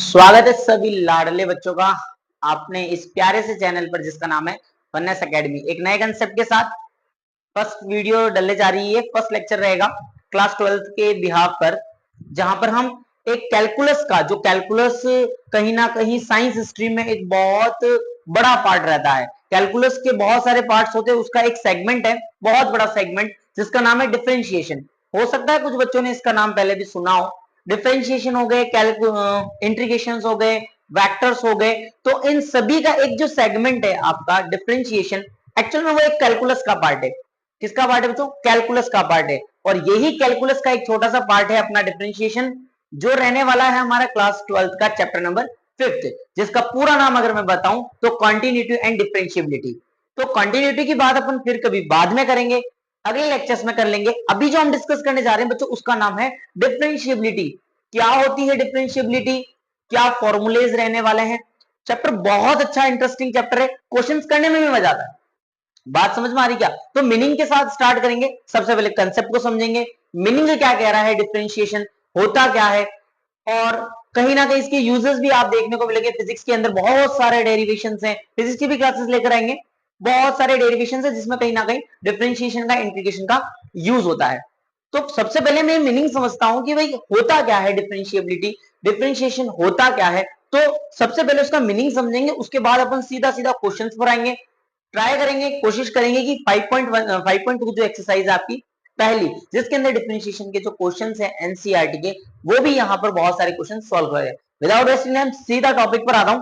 स्वागत है सभी लाडले बच्चों का आपने इस प्यारे से चैनल पर जिसका नाम है फननेस एकेडमी। एक नए कंसेप्ट के साथ फर्स्ट वीडियो डलने जा रही है। फर्स्ट लेक्चर रहेगा क्लास 12th के बिहाफ पर, जहां पर हम एक कैलकुलस का, जो कैलकुलस कहीं ना कहीं साइंस स्ट्रीम में एक बहुत बड़ा पार्ट रहता है। कैलकुलस के बहुत सारे पार्ट्स होते हैं, उसका एक सेगमेंट है, बहुत बड़ा सेगमेंट, जिसका नाम है डिफरेंशिएशन। हो सकता है कुछ बच्चों ने इसका नाम पहले भी सुना हो। डिफरेंशिएशन हो गए, इंटीग्रेशंस हो गए, वेक्टर्स हो गए, तो इन सभी का एक जो सेगमेंट है आपका डिफरेंशिएशन, एक्चुअल में वो एक कैलकुलस का पार्ट है। किसका पार्ट है बच्चों? कैलकुलस का पार्ट है। और यही कैलकुलस का एक छोटा सा पार्ट है अपना डिफरेंशिएशन, जो रहने वाला है हमारा क्लास 12th का चैप्टर नंबर 5th, जिसका पूरा नाम अगर मैं बताऊं तो कॉन्टिन्यूटी एंड डिफरेंशिएबिलिटी। तो कॉन्टिन्यूटी की बात अपन फिर कभी बाद में करेंगे, अगले लेक्चर्स में कर लेंगे। अभी जो हम डिस्कस करने जा रहे हैं बच्चों, उसका नाम है डिफरेंशिएबिलिटी। क्या होती है डिफरेंशिएबिलिटी, क्या फॉर्मूलेज रहने वाले हैं। चैप्टर बहुत अच्छा इंटरेस्टिंग चैप्टर है, क्वेश्चंस करने में भी मजा आता है। बात समझ में आ रही क्या? तो मीनिंग के साथ स्टार्ट करेंगे। सबसे पहले कंसेप्ट को समझेंगे, मीनिंग क्या कह रहा है, डिफरेंशिएशन होता क्या है, और कहीं ना कहीं इसके यूजेस भी आप देखने को मिलेंगे। फिजिक्स के अंदर बहुत सारे डेरिवेशंस हैं, फिजिक्स की भी क्लासेस लेकर आएंगे। बहुत सारे डेरिवेशंस है जिसमें कहीं ना कहीं डिफरेंशिएशन का, इंटीग्रेशन का यूज होता है। तो सबसे पहले मैं मीनिंग समझता हूं कि भाई होता क्या है डिफरेंशिएबिलिटी, डिफरेंशिएशन होता क्या है। तो सबसे पहले उसका मीनिंग समझेंगे, उसके बाद अपन सीधा सीधा क्वेश्चंस पर आएंगे। ट्राई करेंगे, कोशिश करेंगे कि 5.2 जो एक्सरसाइज आपकी पहली, जिसके अंदर डिफरेंशिएशन के जो क्वेश्चंस हैं एनसीईआरटी के, वो भी यहां पर बहुत सारे क्वेश्चन सॉल्व करें। विदाउट वेस्टिंग टाइम सीधा टॉपिक पर आता हूं।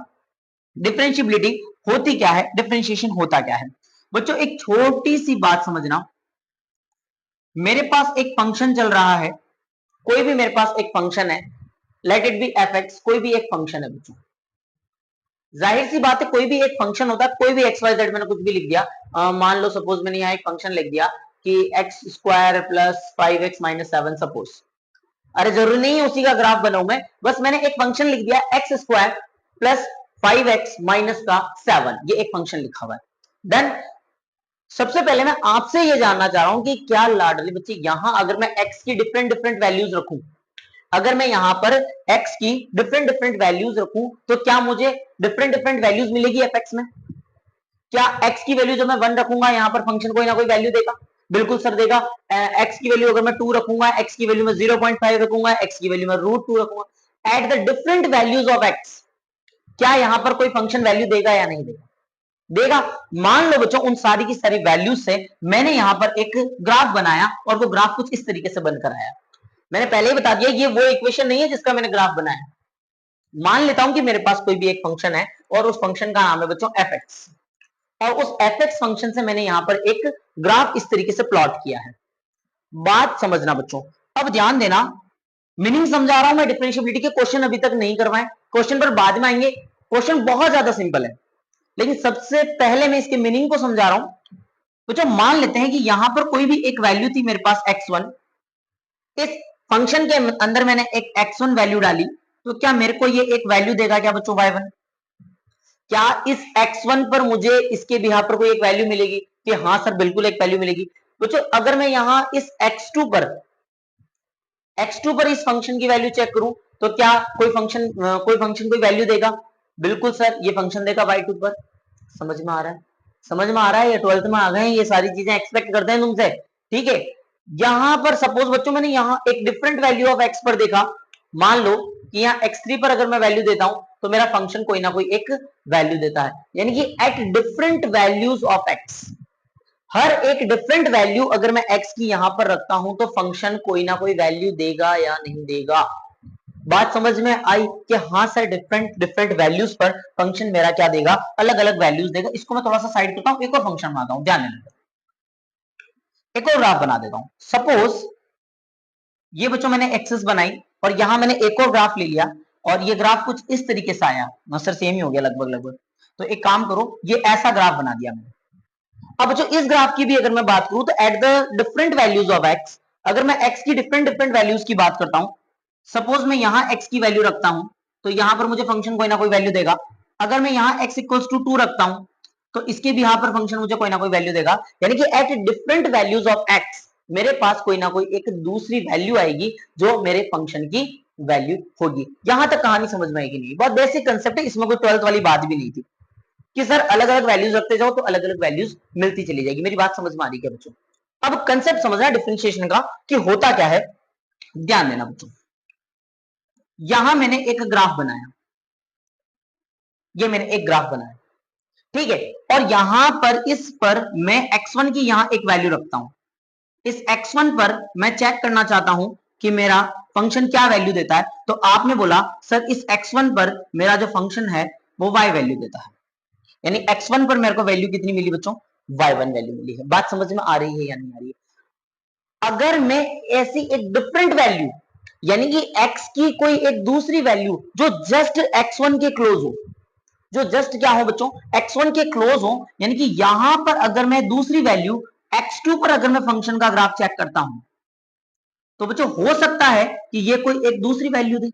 डिफरेंशिएबिलिटी होती क्या है, डिफरेंशिएशन होता क्या है। बच्चों एक छोटी सी बात समझना, मेरे पास एक फंक्शन चल रहा है, कोई भी मेरे पास एक फंक्शन है, let it be F x, कोई भी एक फंक्शन है बच्चों। जाहिर सी बात है, कोई भी एक फंक्शन होता है, कोई भी एक्स वाई जेड, मैंने कुछ भी लिख दिया। मान लो सपोज मैंने यहाँ एक फंक्शन लिख दिया कि x square plus 5x minus 7 suppose. अरे जरूरी नहीं है उसी का ग्राफ बनाऊं मैं, बस मैंने एक फंक्शन लिख दिया x square plus 5x minus का 7, ये एक फंक्शन लिखा हुआ है। देन सबसे पहले मैं आपसे ये जानना चाह रहा हूं कि क्या लाडली बच्चे, यहां अगर मैं x की डिफरेंट डिफरेंट वैल्यूज रखूं, अगर मैं यहां पर x की डिफरेंट डिफरेंट वैल्यूज रखूं, तो क्या मुझे डिफरेंट डिफरेंट वैल्यूज मिलेगी fx में? क्या x की वैल्यू जब मैं 1 रखूंगा, यहां पर फंक्शन कोई ना कोई वैल्यू देगा? बिल्कुल सर देगा। x की वैल्यू अगर मैं 2 रखूंगा, x की वैल्यू मैं 0.5 रखूंगा, x की वैल्यू मैं √2 रखूंगा, at the different values of x, क्या यहां पर कोई फंक्शन वैल्यू देगा या नहीं देगा? देगा। मान लो बच्चों उन सारी की सारी वैल्यूज से मैंने यहां पर एक ग्राफ बनाया, और वो ग्राफ कुछ इस तरीके से बनकर आया। मैंने पहले ही बता दिया ये वो इक्वेशन नहीं है जिसका मैंने ग्राफ बनाया। मान लेता हूं कि मेरे पास कोई भी एक फंक्शन है, और उस फंक्शन का नाम है बच्चों एफ एक्स, और उस एफ एक्स फंक्शन से मैंने यहां पर एक ग्राफ इस तरीके से प्लॉट किया है। बात समझना बच्चों, अब ध्यान देना, मीनिंग समझा रहा हूं मैं। डिफरेंशिएबिलिटी के क्वेश्चन अभी तक नहीं करवाए, क्वेश्चन पर बाद में आएंगे। क्वेश्चन बहुत ज्यादा सिंपल है, लेकिन सबसे पहले मैं इसके मीनिंग को समझा रहा हूं। तो जब मान लेते हैं कि यहां पर कोई भी एक वैल्यू थी मेरे पास x1, इस फंक्शन के अंदर मैंने एक x1 वैल्यू डाली, तो क्या मेरे को ये एक वैल्यू देगा क्या बच्चों y1? क्या इस x1 पर मुझे इसके बिहार पर कोई एक वैल्यू मिलेगी? कि हाँ सर बिल्कुल एक वैल्यू मिलेगी। बच्चों अगर मैं यहां इस x2 पर इस फंक्शन की वैल्यू चेक करूं, तो क्या कोई फंक्शन कोई वैल्यू देगा? बिल्कुल सर ये फंक्शन देगा y2 पर। समझ में आ रहा है? समझ में आ रहा है? ये 12th में आ गए हैं, ये सारी चीजें एक्सपेक्ट करते हैं तुमसे। ठीक है, यहां पर सपोज बच्चों मैंने यहां एक डिफरेंट वैल्यू ऑफ x पर देखा। मान लो कि यहां x3 पर अगर मैं वैल्यू देता हूं, तो मेरा फंक्शन कोई ना कोई एक वैल्यू देता है। यानी कि at different values of x, हर एक डिफरेंट वैल्यू अगर मैं x की यहां पर रखता हूं, तो फंक्शन कोई ना कोई वैल्यू देगा या नहीं देगा? बात समझ में आई कि हाँ सर डिफरेंट डिफरेंट वैल्यूज पर फंक्शन मेरा क्या देगा, अलग अलग वैल्यूज देगा। इसको मैं थोड़ा सा साइड करता हूं, एक और फंक्शन बनाता हूं, ध्यान देना, एक और ग्राफ बना देता हूं। सपोज ये बच्चों मैंने एक्सेस बनाई, और यहां मैंने एक और ग्राफ ले लिया, और ये ग्राफ कुछ इस तरीके से आया। सर सेम ही हो गया लगभग लगभग। तो एक काम करो, ये ऐसा ग्राफ बना दिया मैंने। अब बच्चों इस ग्राफ की भी अगर मैं बात करूं, तो at the different values of x, अगर मैं एक्स की डिफरेंट डिफरेंट वैल्यूज की बात करता हूं, सपोज मैं यहां x की वैल्यू रखता हूं, तो यहां पर मुझे फंक्शन कोई ना कोई वैल्यू देगा। अगर मैं यहां x इक्वल्स टू 2 रखता हूं, तो इसके भी यहां पर फंक्शन मुझे कोई ना कोई वैल्यू देगा। यानी कि at different values of x मेरे पास कोई ना कोई एक दूसरी वैल्यू आएगी जो मेरे फंक्शन की वैल्यू होगी। यहां तक कहानी समझ में आएगी नहीं, बहुत बेसिक कंसेप्ट है, इसमें कोई 12th वाली बात भी नहीं थी कि सर अलग अलग वैल्यूज रखते जाओ तो अलग अलग वैल्यूज मिलती चली जाएगी। मेरी बात समझ में आ रही है बच्चों? अब कंसेप्ट समझना डिफरेंशिएशन का कि होता क्या है, ध्यान देना बच्चों। यहां मैंने एक ग्राफ बनाया, ये मैंने एक ग्राफ बनाया, ठीक है, और यहां पर इस पर मैं x1 की यहां एक वैल्यू रखता हूं। इस x1 पर मैं चेक करना चाहता हूं कि मेरा फंक्शन क्या वैल्यू देता है। तो आपने बोला सर इस x1 पर मेरा जो फंक्शन है वो y वैल्यू देता है, यानी x1 पर मेरे को वैल्यू कितनी मिली बच्चों, y1 वैल्यू मिली है। बात समझ में आ रही है या नहीं आ रही है? अगर मैं ऐसी एक डिफरेंट वैल्यू, यानी कि x की कोई एक दूसरी वैल्यू जो जस्ट x1 के क्लोज हो, जो जस्ट क्या हो बच्चों, x1 के क्लोज हो, यानी कि यहां पर अगर मैं दूसरी वैल्यू x2 पर अगर मैं फंक्शन का ग्राफ चेक करता हूं तो बच्चों हो सकता है कि ये कोई एक दूसरी वैल्यू दे,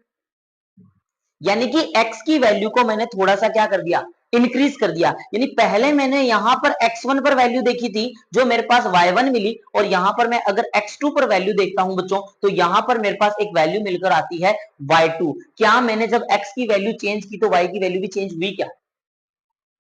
यानी कि x की वैल्यू को मैंने थोड़ा सा क्या कर दिया, इंक्रीज कर दिया। यानी पहले मैंने यहां पर x1 पर वैल्यू देखी थी जो मेरे पास y1 मिली, और यहां पर मैं अगर x2 पर वैल्यू देखता हूं बच्चों तो यहां पर मेरे पास एक वैल्यू मिलकर आती है y2। क्या मैंने जब x की वैल्यू चेंज की तो y की वैल्यू भी चेंज हुई क्या?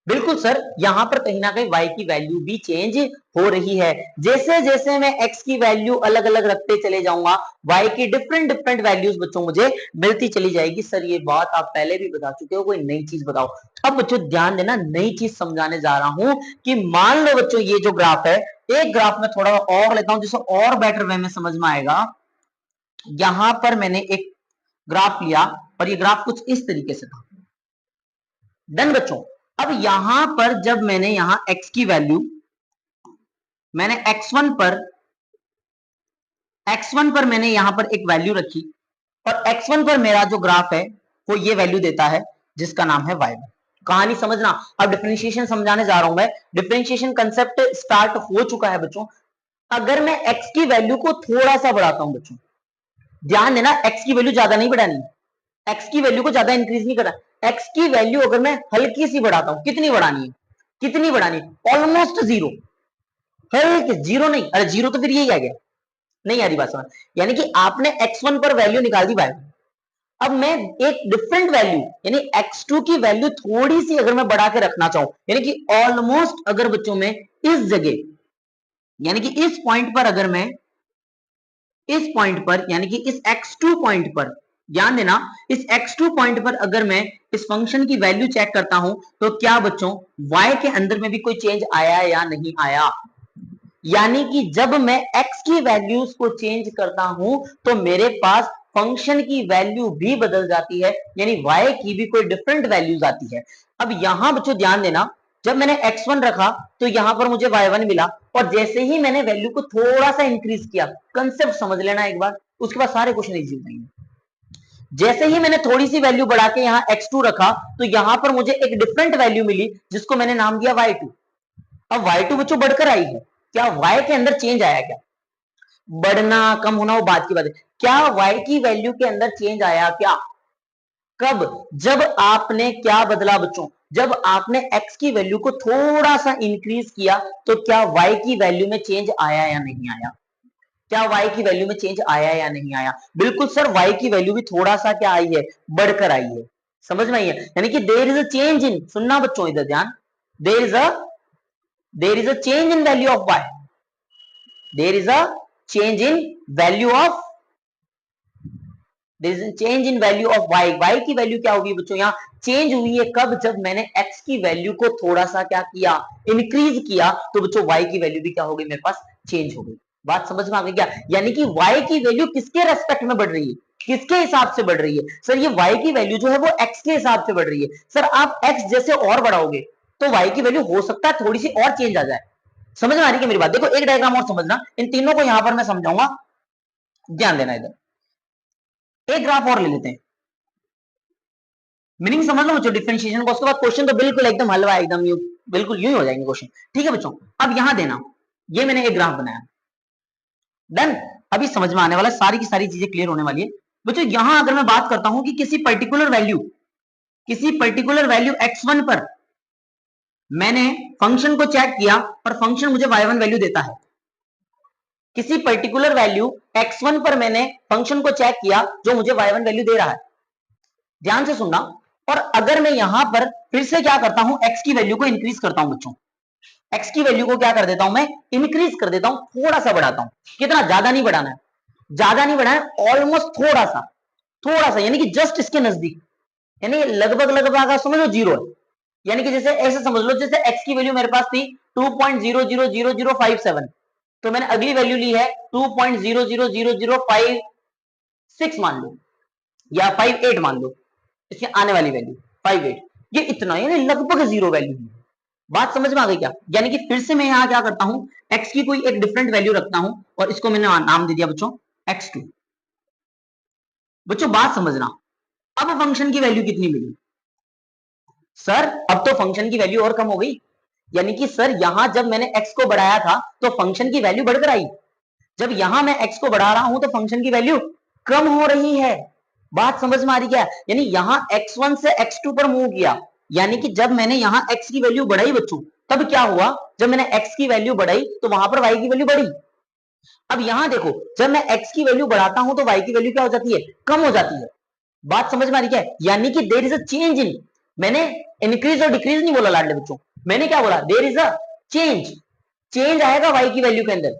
बिल्कुल सर, यहां पर कहीं ना कहीं y की वैल्यू भी चेंज हो रही है। जैसे जैसे मैं x की वैल्यू अलग अलग रखते चले जाऊंगा y की डिफरेंट डिफरेंट वैल्यूज बच्चों मुझे मिलती चली जाएगी। सर ये बात आप पहले भी बता चुके हो, कोई नई चीज बताओ। अब बच्चों ध्यान देना, नई चीज समझाने जा रहा हूं कि मान लो बच्चों ये जो ग्राफ है, एक ग्राफ में थोड़ा और लेता हूं जिससे और बेटर वे में समझ में आएगा। यहां पर मैंने एक ग्राफ लिया और ये ग्राफ कुछ इस तरीके से था। डन बच्चों। अब यहां पर जब मैंने यहां x की वैल्यू, मैंने x1 पर मैंने यहां पर एक वैल्यू रखी, और x1 पर मेरा जो ग्राफ है वो ये वैल्यू देता है जिसका नाम है y1। कहानी समझना, अब डिफरेंशिएशन समझाने जा रहा हूं मैं। डिफरेंशिएशन कंसेप्ट स्टार्ट हो चुका है बच्चों। अगर मैं x की वैल्यू को थोड़ा सा बढ़ाता हूं बच्चों, ध्यान देना, x की वैल्यू ज्यादा नहीं बढ़ानी, x की वैल्यू को ज्यादा इंक्रीज नहीं करना। x की वैल्यू अगर मैं हल्की सी बढ़ाता हूं, कितनी बढ़ानी है, कितनी बढ़ानी है, ऑलमोस्ट जीरो, हल्की, जीरो नहीं, अरे जीरो तो फिर यही आ गया, नहीं आ रही बात समझ। यानी कि आपने x1 पर वैल्यू निकाल दी y, अब मैं एक डिफरेंट वैल्यू यानी x2 की वैल्यू थोड़ी सी अगर मैं बढ़ा के रखना चाहूं, यानी कि ऑलमोस्ट अगर बच्चों में इस जगह, यानी कि इस पॉइंट पर, अगर मैं इस पॉइंट पर यानी कि इस x2 पॉइंट पर, ध्यान देना, इस x2 पॉइंट पर अगर मैं इस फंक्शन की वैल्यू चेक करता हूं तो क्या बच्चों y के अंदर में भी कोई चेंज आया या नहीं आया? यानी कि जब मैं x की वैल्यूज को चेंज करता हूं तो मेरे पास फंक्शन की वैल्यू भी बदल जाती है, यानी y की भी कोई डिफरेंट वैल्यूज आती है। अब यहां बच्चों ध्यान देना, जब मैंने x1 रखा तो यहां पर मुझे y1 मिला, और जैसे ही मैंने वैल्यू को थोड़ा सा इंक्रीज किया, कंसेप्ट समझ लेना एक बार, उसके बाद सारे क्वेश्चन इजी हो जाएंगे। जैसे ही मैंने थोड़ी सी वैल्यू बढ़ा के यहाँ x2 रखा तो यहां पर मुझे एक डिफरेंट वैल्यू मिली जिसको मैंने नाम दिया y2। अब y2 बच्चों बढ़कर आई है, क्या y के अंदर चेंज आया क्या? बढ़ना कम होना वो बात की बात है, क्या y की वैल्यू के अंदर चेंज आया क्या? कब? जब आपने क्या बदला बच्चों, जब आपने x की वैल्यू को थोड़ा सा इंक्रीज किया तो क्या y की वैल्यू में चेंज आया या नहीं आया? क्या y की वैल्यू में चेंज आया या नहीं आया? बिल्कुल सर, y की वैल्यू भी थोड़ा सा क्या आई है, बढ़कर आई है। समझ में आई है? यानी कि there is a change in, सुनना बच्चों इधर ध्यान, there is a change in value of y, there is a change in value of, there is change in value of y। y की वैल्यू क्या होगी बच्चों, यहाँ चेंज हुई है कब, जब मैंने x की वैल्यू को थोड़ा सा क्या किया, इंक्रीज किया, तो बच्चों y की वैल्यू भी क्या हो गई, मेरे पास चेंज हो गई। बात समझ में आ गई क्या? यानी कि y की वैल्यू किसके रेस्पेक्ट में बढ़ रही है, किसके हिसाब से बढ़ रही है? सर ये y की वैल्यू जो है वो x के हिसाब से बढ़ रही है। सर आप x जैसे और बढ़ाओगे तो y की वैल्यू हो सकता है थोड़ी सी और चेंज आ जाए। समझ में आ रही है मेरी बात? देखो एक डायग्राम और समझना, इन तीनों को यहां पर मैं समझाऊंगा, ध्यान देना इधर। एक ग्राफ और ले लेते हैं, मीनिंग समझ लो बच्चों डिफरेंशिएशन को, उसके बाद क्वेश्चन तो बिल्कुल एकदम हलवा, एकदम यू, बिल्कुल यूं ही हो जाएंगे क्वेश्चन। ठीक है बच्चों, अब यहां देना, ये मैंने एक ग्राफ बनाया, डन। अभी समझ में आने वाला, सारी की सारी चीजें क्लियर होने वाली है बच्चों। यहां अगर मैं बात करता हूं कि किसी पर्टिकुलर वैल्यू x1 पर मैंने फंक्शन को चेक किया और फंक्शन मुझे y1 वैल्यू देता है, किसी पर्टिकुलर वैल्यू x1 पर मैंने फंक्शन को चेक किया जो मुझे y1 वैल्यू दे रहा है, ध्यान से सुनना। और अगर मैं यहां पर फिर से क्या करता हूं, x की वैल्यू को इंक्रीज करता हूं बच्चों, x की वैल्यू को क्या कर देता हूं मैं, इंक्रीज कर देता हूं, थोड़ा सा बढ़ाता हूं। कितना, ज्यादा नहीं बढ़ाना है, ज्यादा नहीं बढ़ाना है, ऑलमोस्ट थोड़ा सा, थोड़ा सा यानी कि जस्ट इसके नजदीक, यानी लगभग लगभग अगर समझो जीरो है, यानी कि जैसे ऐसे समझ लो जैसे x की वैल्यू मेरे पास थी 2.000057, तो मैंने अगली वैल्यू ली है 2.000056 मान लो, या 58 मान लो, इसकी आने वाली वैल्यू 58, ये इतना यानी लगभग जीरो वैल्यू है। बात समझ में आ गई क्या? यानी कि फिर से मैं यहां क्या करता हूं, x की कोई एक डिफरेंट वैल्यू रखता हूं और इसको मैंने नाम दे दिया बच्चों x2। बच्चों बात समझना, अब फंक्शन की वैल्यू कितनी मिली सर, अब तो फंक्शन की वैल्यू और कम हो गई, यानी कि सर यहां जब मैंने x को बढ़ाया था तो फंक्शन की वैल्यू बढ़कर आई, जब यहां मैं x को बढ़ा रहा हूं तो फंक्शन की वैल्यू कम हो रही है। बात समझ में आ रही क्या? यानी यहां x1 से x2 पर मूव किया, यानी कि जब मैंने यहां x की वैल्यू बढ़ाई बच्चों, तब क्या हुआ, जब मैंने x की वैल्यू बढ़ाई तो वहां पर y की वैल्यू बढ़ी। अब यहां देखो, जब मैं x की वैल्यू बढ़ाता हूं तो y की वैल्यू क्या हो जाती है, कम हो जाती है। बात समझ में आ रही क्या? यानी कि there is a change in, मैंने इंक्रीज और डिक्रीज नहीं बोला लाडले बच्चों, मैंने क्या बोला, there is a change, change आएगा y की वैल्यू के अंदर।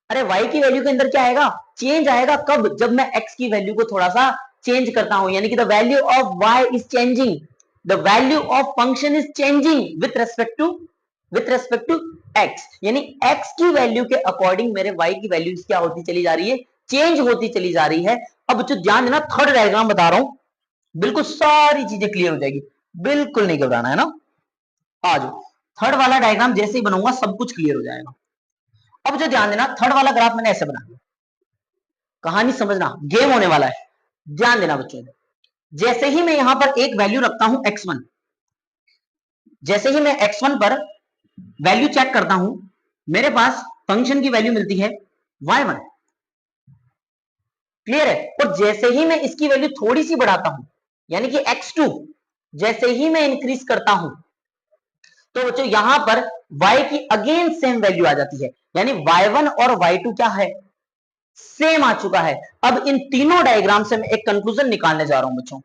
अरे y की वैल्यू के अंदर क्या आएगा, चेंज आएगा, कब, जब मैं x की वैल्यू को थोड़ा सा चेंज करता हूं, यानी कि the value of y is changing, the value of function is changing with respect to x, यानी x की वैल्यू के अकॉर्डिंग मेरे y की वैल्यू क्या होती चली जा रही है, चेंज होती चली जा रही है। अब बच्चों ध्यान देना, थर्ड डायग्राम बता रहा हूं, बिल्कुल सारी चीजें क्लियर हो जाएगी, बिल्कुल नहीं घबराना है ना। आ जाओ, थर्ड वाला डायग्राम जैसे ही बनाऊंगा सब कुछ क्लियर हो जाएगा। अब जो ध्यान देना, थर्ड वाला ग्राफ मैंने ऐसे बना दिया, कहानी समझना, गेम होने वाला है, ध्यान देना बच्चों। जैसे ही मैं यहां पर एक वैल्यू रखता हूं x1, जैसे ही मैं x1 पर वैल्यू चेक करता हूं, मेरे पास फंक्शन की वैल्यू मिलती है y1, क्लियर है। और जैसे ही मैं इसकी वैल्यू थोड़ी सी बढ़ाता हूं, यानी कि x2, जैसे ही मैं इंक्रीज करता हूं, तो बच्चों यहां पर y की अगेन सेम वैल्यू आ जाती है, यानी y1 और y2 क्या है, सेम आ चुका है। अब इन तीनों डायग्राम से मैं एक कंक्लूजन निकालने जा रहा हूं बच्चों,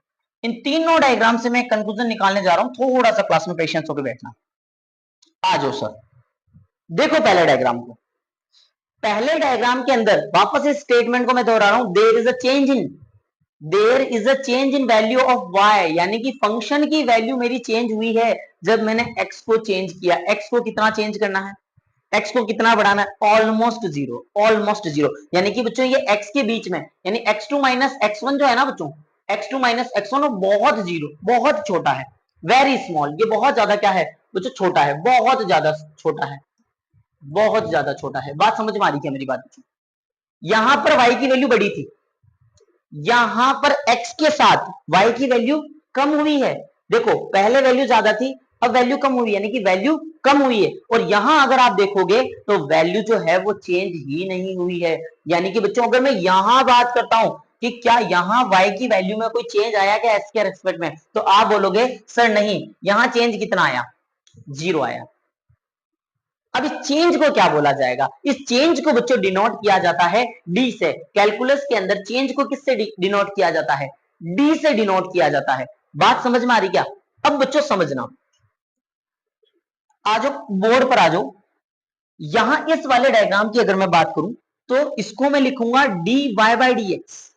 इन तीनों डायग्राम से मैं एक कंक्लूजन निकालने जा रहा हूं, थोड़ा सा क्लास में पेशेंस होकर बैठना। आ जाओ सर, देखो पहले डायग्राम को, पहले डायग्राम के अंदर वापस इस स्टेटमेंट को मैं दोहरा रहा हूं, there is a change in, there is a change in value of y, यानी कि फंक्शन की वैल्यू मेरी चेंज हुई है जब मैंने x को चेंज किया। x को कितना चेंज करना है, x को कितना बढ़ाना है, ऑलमोस्ट जीरो, ऑलमोस्ट जीरो, यानी कि बच्चों ये x के बीच में, यानी x2 माइनस x1 जो है ना बच्चों, x2 माइनस x1 बहुत जीरो, बहुत छोटा है, वेरी स्मॉल, ये बहुत ज्यादा क्या है बच्चों, छोटा है, बहुत ज्यादा छोटा है, बहुत ज्यादा छोटा है। बात समझ में आ रही है मेरी बात? यहां पर y की वैल्यू बढ़ी थी, यहां पर x के साथ y की वैल्यू कम हुई है। देखो पहले वैल्यू ज्यादा थी, अब वैल्यू कम हुई, यानी कि वैल्यू कम हुई है। और यहां अगर आप देखोगे तो वैल्यू जो है वो चेंज ही नहीं हुई है। यानी कि बच्चों अगर मैं यहां बात करता हूं कि क्या यहां y की वैल्यू में कोई चेंज आया क्या x के रेस्पेक्ट में, तो आप बोलोगे सर नहीं, यहां चेंज कितना आया, जीरो आया। अब इस चेंज को क्या बोला जाएगा, इस चेंज को बच्चों डिनोट किया जाता है डी से। कैलकुलस के अंदर चेंज को किससे डिनोट किया जाता है, डी से डिनोट किया जाता है। बात समझ में आ रही क्या? अब बच्चों समझना, आ जाओ बोर्ड पर आ जाओ। यहां इस वाले डायग्राम की अगर मैं बात करूं तो इसको मैं लिखूंगा d y by d x.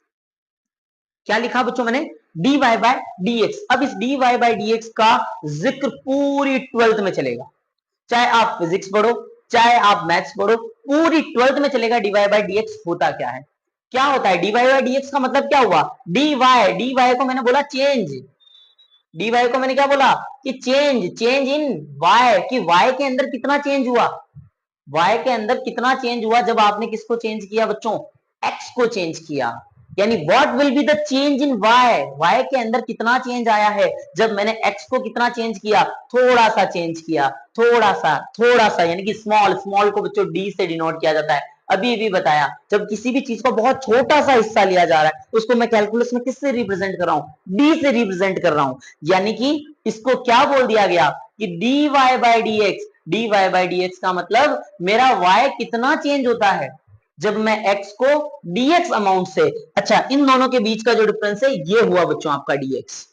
क्या लिखा बच्चों मैंने, d y by d x. अब इस d y by d x का जिक्र पूरी 12th में चलेगा, चाहे आप फिजिक्स पढ़ो चाहे आप मैथ्स पढ़ो, पूरी 12th में चलेगा डीवाई बाई डीएक्स होता क्या है। क्या होता है डीवाई बाई डीएक्स का मतलब क्या हुआ, डी वाई को मैंने बोला चेंज, डी वाई को मैंने क्या बोला कि चेंज, चेंज इन वाई, कि वाई के अंदर कितना चेंज हुआ, वाई के अंदर कितना चेंज हुआ जब आपने किसको चेंज किया बच्चों, एक्स को चेंज किया। यानी what will be the change in y, y के अंदर कितना चेंज आया है जब मैंने एक्स को कितना चेंज किया, थोड़ा सा चेंज किया, थोड़ा सा यानी कि स्मॉल, स्मॉल को बच्चों डी से डिनोट किया जाता है। अभी भी बताया, जब किसी भी चीज का बहुत छोटा सा हिस्सा लिया जा रहा है उसको मैं कैलकुलस में किससे रिप्रेजेंट कर रहा हूं, डी से रिप्रेजेंट कर रहा हूं। यानी कि इसको क्या बोल दिया गया कि d y by d x, d y by d x का मतलब मेरा y कितना चेंज होता है, जब मैं x को dx अमाउंट से, अच्छा इन दोनों के बीच का जो डिफरेंस है ये हुआ बच्चों आपका dx।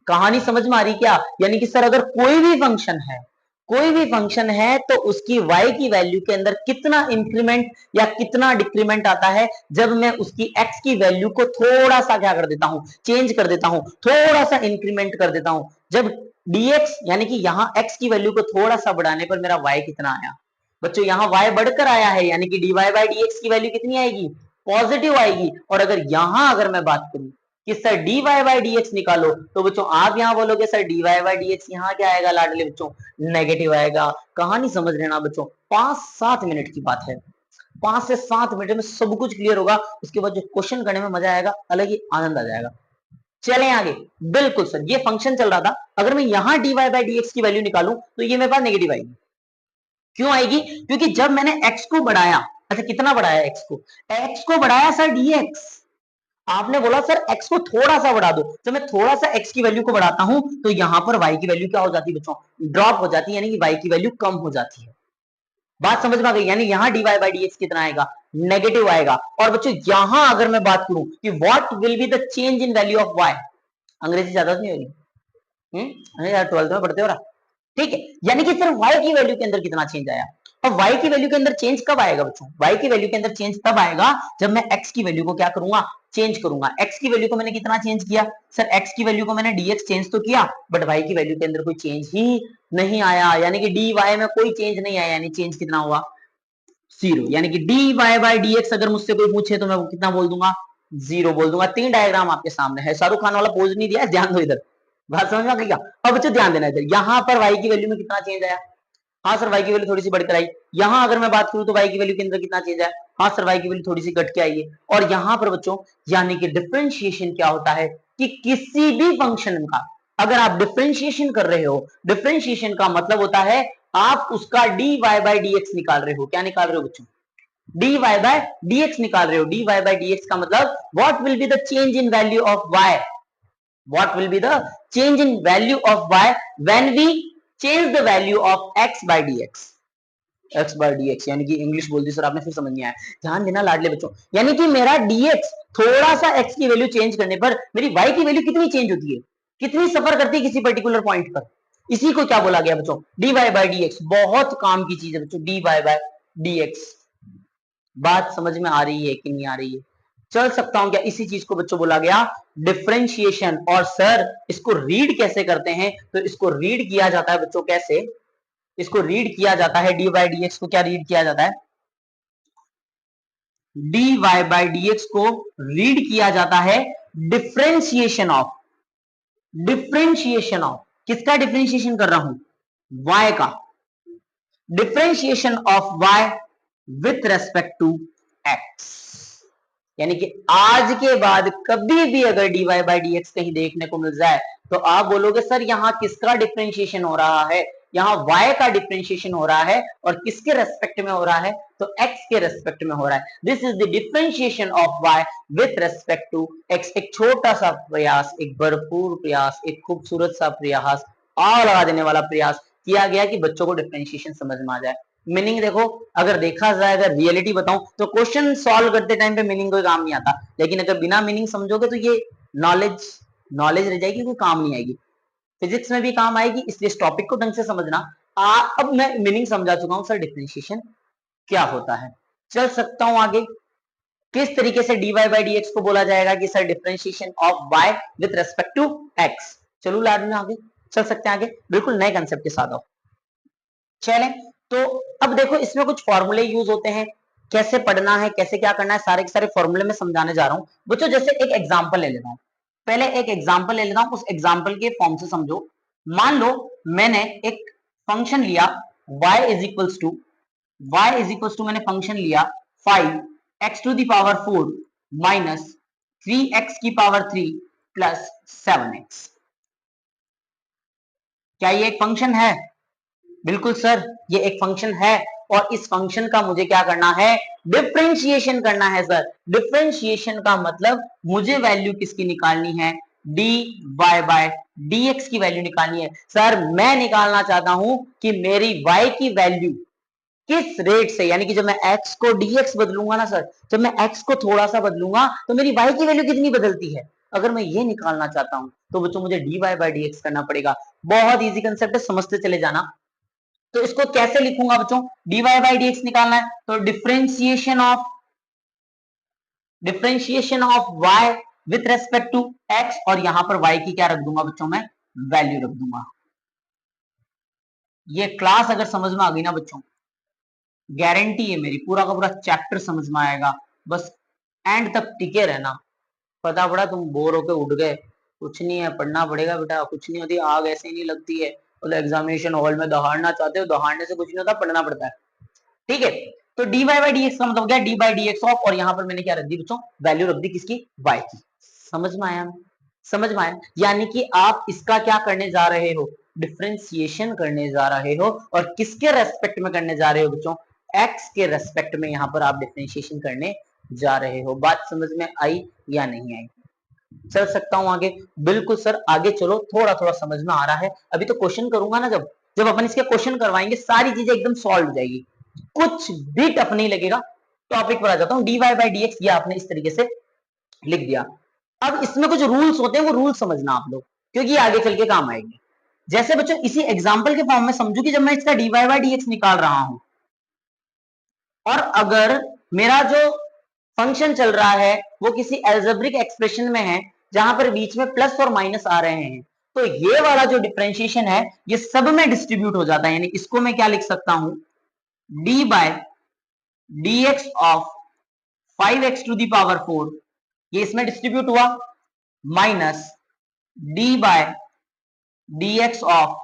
कहानी समझ में आ रही क्या? यानी कि सर अगर कोई भी फंक्शन है तो उसकी y की वैल्यू के अंदर कितना इंक्रीमेंट या कितना डिक्रीमेंट आता है जब मैं उसकी x की वैल्यू को थोड़ा सा क्या कर देता हूं, चेंज कर देता हूं, थोड़ा सा इंक्रीमेंट कर देता हूं। जब dx यानी कि यहां x की वैल्यू को थोड़ा सा बढ़ाने पर मेरा y कितना आया बच्चों, यहां y बढ़कर आया है, यानी कि dy बाई dx की वैल्यू कितनी आएगी, पॉजिटिव आएगी। और अगर मैं बात करूं कि सर dy बाई dx निकालो, तो बच्चों आप यहां बोलोगे सर dy बाई dx यहां क्या आएगा लाडले बच्चों, नेगेटिव आएगा। कहानी समझ लेना बच्चों, 5-7 मिनट की बात है, 5 से 7 मिनट में सब कुछ क्लियर होगा। उसके बाद जो क्वेश्चन करने में मजा आएगा, अलग ही आनंद आ जाएगा। चलें आगे। बिल्कुल सर, ये फंक्शन चल रहा था, अगर मैं यहां dy बाई dx की वैल्यू निकालूं तो ये मेरे पास नेगेटिव आएगी। क्यों आएगी? क्योंकि जब मैंने x को बढ़ाया, अच्छा कितना बढ़ाया x को बढ़ाया सर dx, आपने बोला सर x को थोड़ा सा बढ़ा दो, जब मैं थोड़ा सा x की वैल्यू को बढ़ाता हूं तो यहां पर y की वैल्यू क्या हो जाती है बच्चों, ड्रॉप हो जाती है, यानी कि y की वैल्यू कम हो जाती है। बात समझ में आ गई? यानी यहां dy बाई dx कितना आएगा, नेगेटिव आएगा। और बच्चों यहां अगर मैं बात करूं कि what will be the change in value of y, अंग्रेजी ज्यादा नहीं होगी, अरे यार 12th में पढ़ते हो रहा, ठीक है, यानी कि सर y की वैल्यू के अंदर कितना चेंज आया। और y की वैल्यू के अंदर चेंज कब आएगा बच्चों, y की वैल्यू के अंदर चेंज तब आएगा जब मैं x की वैल्यू को क्या करूंगा, चेंज करूंगा। x की वैल्यू को मैंने कितना चेंज किया, सर x की वैल्यू को मैंने dx चेंज तो किया, बट y की वैल्यू के अंदर कोई चेंज ही नहीं आया, यानी कि dy में कोई चेंज नहीं आया, यानी चेंज कितना हुआ, 0। यानी कि dy बाई dx अगर मुझसे कोई पूछे तो मैं कितना बोल दूंगा, 0 बोल दूंगा। 3 डायग्राम आपके सामने है, शाहरुख खान वाला पोज नहीं दिया, ध्यान दो इधर, बात समझ में आ गई क्या? अब बच्चों ध्यान देना इधर, यहां पर y की वैल्यू में कितना चेंज आया, हाँ सर y की वैल्यू थोड़ी सी बढ़कर आई। यहां अगर मैं बात करूं तो y की वैल्यू के अंदर कितना चेंज आया, हाँ सर y की वैल्यू थोड़ी सी घट के आई है। और यहां पर बच्चों यानी कि डिफरेंशिएशन क्या होता है कि किसी भी फंक्शन का अगर आप डिफरेंशिएशन कर रहे हो, डिफरेंशिएशन का मतलब होता है आप उसका dy बाई dx निकाल रहे हो। क्या निकाल रहे हो बच्चों, dy बाई dx निकाल रहे हो। dy बाई dx का मतलब what will be the change in value of y, what will be the change in value of y when we change the value of x by dx, x by dx यानी कि English बोल दी sir आपने, फिर समझ नहीं आया, ध्यान देना लाडले बच्चों, यानी कि मेरा dx थोड़ा सा x की वैल्यू चेंज करने पर मेरी y की वैल्यू कितनी चेंज होती है, कितनी सफर करती है किसी पर्टिकुलर पॉइंट पर, इसी को क्या बोला गया बच्चों, dy by dx। बहुत काम की चीज है बच्चों dy by dx। बात समझ में आ रही है कि नहीं आ रही है? चल सकता हूं क्या, इसी चीज को बच्चों बोला गया डिफरेंशिएशन। और सर इसको रीड कैसे करते हैं, तो इसको रीड किया जाता है बच्चों, कैसे इसको रीड किया जाता है, डी बाई डी एक्स को क्या रीड किया जाता है, d y by d x को रीड किया जाता है डिफरेंशिएशन ऑफ, डिफरेंशिएशन ऑफ किसका डिफरेंशिएशन कर रहा हूं, y का, differentiation of y with respect to x। यानी कि आज के बाद कभी भी अगर dy बाई dx कहीं देखने को मिल जाए तो आप बोलोगे सर यहाँ किसका डिफरेंशिएशन हो रहा है, यहाँ y का डिफरेंशिएशन हो रहा है, और किसके रेस्पेक्ट में हो रहा है, तो x के रेस्पेक्ट में हो रहा है। This is the differentiation of y with respect to x। एक छोटा सा प्रयास, एक भरपूर प्रयास, एक खूबसूरत सा प्रयास, और लगा देने वाला प्रयास किया गया कि बच्चों को डिफरेंशिएशन समझ में आ जाए। मीनिंग देखो, अगर देखा जाए, अगर रियलिटी बताऊं तो क्वेश्चन सॉल्व करते टाइम पे मीनिंग कोई काम नहीं आता, लेकिन अगर बिना मीनिंग समझोगे तो ये नॉलेज नॉलेज रह जाएगी, कोई काम नहीं आएगी। फिजिक्स में भी काम आएगी, इसलिए इस टॉपिक को ढंग से समझना। अब मैं मीनिंग समझा चुका हूं सर डिफरेंशिएशन क्या होता है। चल सकता हूं आगे, किस तरीके से dy बाई dx को बोला जाएगा कि sir differentiation of y with respect to x। चलो लाड में आगे चल सकते हैं, आगे बिल्कुल नए कंसेप्ट के साथ आओ। चलें, तो अब देखो इसमें कुछ फॉर्मूले यूज होते हैं, कैसे पढ़ना है, कैसे क्या करना है, सारे के सारे फॉर्मूले में समझाने जा रहा हूं बच्चों। जैसे एक एग्जांपल ले लेता हूं, पहले एक एग्जांपल ले लेता हूं, उस एग्जांपल के फॉर्म से समझो। मान लो मैंने एक फंक्शन लिया y इज इक्वल्स टू मैंने फंक्शन लिया 5x to the power 4 minus 3x की पावर 3 प्लस 7x। क्या ये एक फंक्शन है? बिल्कुल सर, ये एक फंक्शन है, और इस फंक्शन का मुझे क्या करना है, डिफरेंशिएशन करना है सर। डिफरेंशिएशन का मतलब मुझे वैल्यू किसकी निकालनी है, dy बाय dx की वैल्यू निकालनी है। सर मैं निकालना चाहता हूं कि मेरी y की वैल्यू किस रेट से, यानी कि जब मैं x को dx बदलूंगा ना सर, जब मैं x को थोड़ा सा बदलूंगा तो मेरी y की वैल्यू कितनी बदलती है। अगर मैं ये निकालना चाहता हूं तो बच्चों मुझे dy by dx करना पड़ेगा। बहुत इजी कंसेप्ट है, समझते चले जाना। तो इसको कैसे लिखूंगा बच्चों, dy by dx निकालना है तो differentiation of y with respect to x, और यहां पर y की क्या रख दूंगा बच्चों, मैं वैल्यू रख दूंगा। ये क्लास अगर समझ में आ गई ना बच्चों, गारंटी है मेरी पूरा का पूरा चैप्टर समझ में आएगा। बस एंड तक टिके रहना। पता पड़ा तुम बोर होके उठ गए, कुछ नहीं है, पढ़ना पड़ेगा बेटा, कुछ नहीं होती आग ऐसे ही नहीं लगती है। बोले एग्जामिनेशन हॉल में दहाड़ना चाहते हो, दहाड़ने से कुछ नहीं होता, पढ़ना पड़ता है। ठीक है, तो d y by d x का मतलब क्या, d by d x of, और यहाँ पर मैंने क्या रख दी बच्चों, वैल्यू रख दी किसकी, वाई की। समझ में आया, समझ में आया। यानी कि आप इसका क्या करने जा रहे हो, डिफरेंशिएशन करने जा रहे हो, और किसके रेस्पेक्ट में करने जा रहे हो बच्चों, एक्स के रेस्पेक्ट में यहाँ पर आप डिफरेंशिएशन करने जा रहे हो। बात समझ में आई या नहीं आई। चल सकता हूं आगे, बिल्कुल सर आगे चलो, थोड़ा थोड़ा समझ में आ रहा है। अभी तो क्वेश्चन करूंगा ना, जब जब अपन इसके क्वेश्चन करवाएंगे सारी चीजें एकदम सॉल्व हो जाएगी, कुछ भी टफ नहीं लगेगा। टॉपिक पर आ जाता हूं, d y by d x, ये आपने इस तरीके से लिख दिया। अब इसमें कुछ रूल्स होते हैं, वो रूल्स समझना आप लोग, क्योंकि ये आगे चल के काम आएंगे। जैसे बच्चों इसी एग्जाम्पल के फॉर्म में समझो कि जब मैं इसका d y by d x निकाल रहा हूं, और अगर मेरा जो फंक्शन चल रहा है वो किसी एल्जेब्रिक एक्सप्रेशन में है जहां पर बीच में प्लस और माइनस आ रहे हैं, तो ये वाला जो डिफरेंशिएशन है ये सब में डिस्ट्रीब्यूट हो जाता है। यानी इसको मैं क्या लिख सकता हूं, d by d x of 5x to the power 4, ये इसमें डिस्ट्रीब्यूट हुआ, minus d by d x of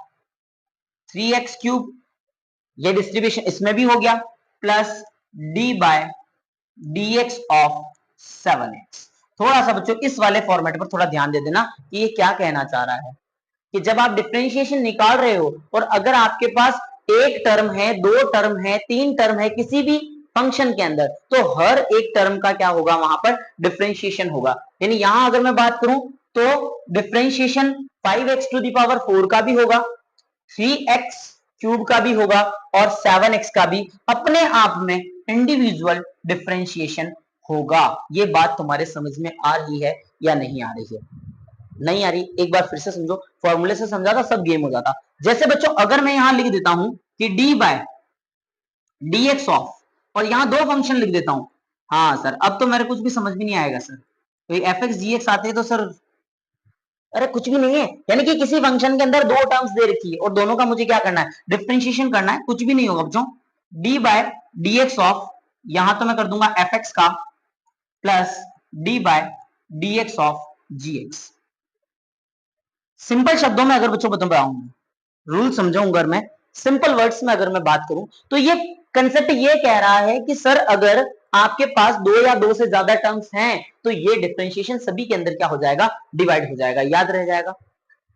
3x cube, ये डिस्ट्रीब्यूशन इसमें भी हो गया, plus d by dx of 7x। थोड़ा सा बच्चों इस वाले फॉर्मेट पर थोड़ा ध्यान दे देना कि ये क्या कहना चाह रहा है, कि जब आप डिफरेंशिएशन निकाल रहे हो और अगर आपके पास एक टर्म है, दो टर्म है, तीन टर्म है किसी भी फंक्शन के अंदर, तो हर एक टर्म का क्या होगा, वहां पर डिफरेंशिएशन होगा। यानी यहां अगर मैं बात करूं तो differentiation 5x to the power 4 का भी होगा, 3x क्यूब का भी होगा, और 7x का भी अपने आप में इंडिविजुअल डिफरेंशिएशन होगा। ये बात तुम्हारे समझ में आ रही है या नहीं आ रही है, नहीं आ रही, एक बार फिर से समझो, फॉर्मूले से समझा था सब गेम हो जाता। जैसे बच्चों अगर मैं यहां लिख देता हूं कि d by d x of, और यहां दो फंक्शन लिख देता हूं, हाँ सर अब तो मेरे कुछ भी समझ में नहीं आएगा सर, तो एफ एक्स जी एक्स आते हैं तो सर अरे कुछ भी नहीं है। यानी कि किसी फंक्शन के अंदर दो टर्म्स दे रखी है और दोनों का मुझे क्या करना है, डिफरेंशिएशन करना है, कुछ भी नहीं होगा बच्चों। D by d x of, यहां तो मैं कर दूंगा एफ एक्स का, plus d by d x of g x. Simple शब्दों में अगर बच्चों बताऊंगा, रूल समझाऊंगा मैं, सिंपल वर्ड्स में अगर मैं बात करूं तो ये कंसेप्ट ये कह रहा है कि सर अगर आपके पास दो या दो से ज्यादा टर्म्स हैं तो ये डिफरेंशिएशन सभी के अंदर क्या हो जाएगा, डिवाइड हो जाएगा, याद रह जाएगा।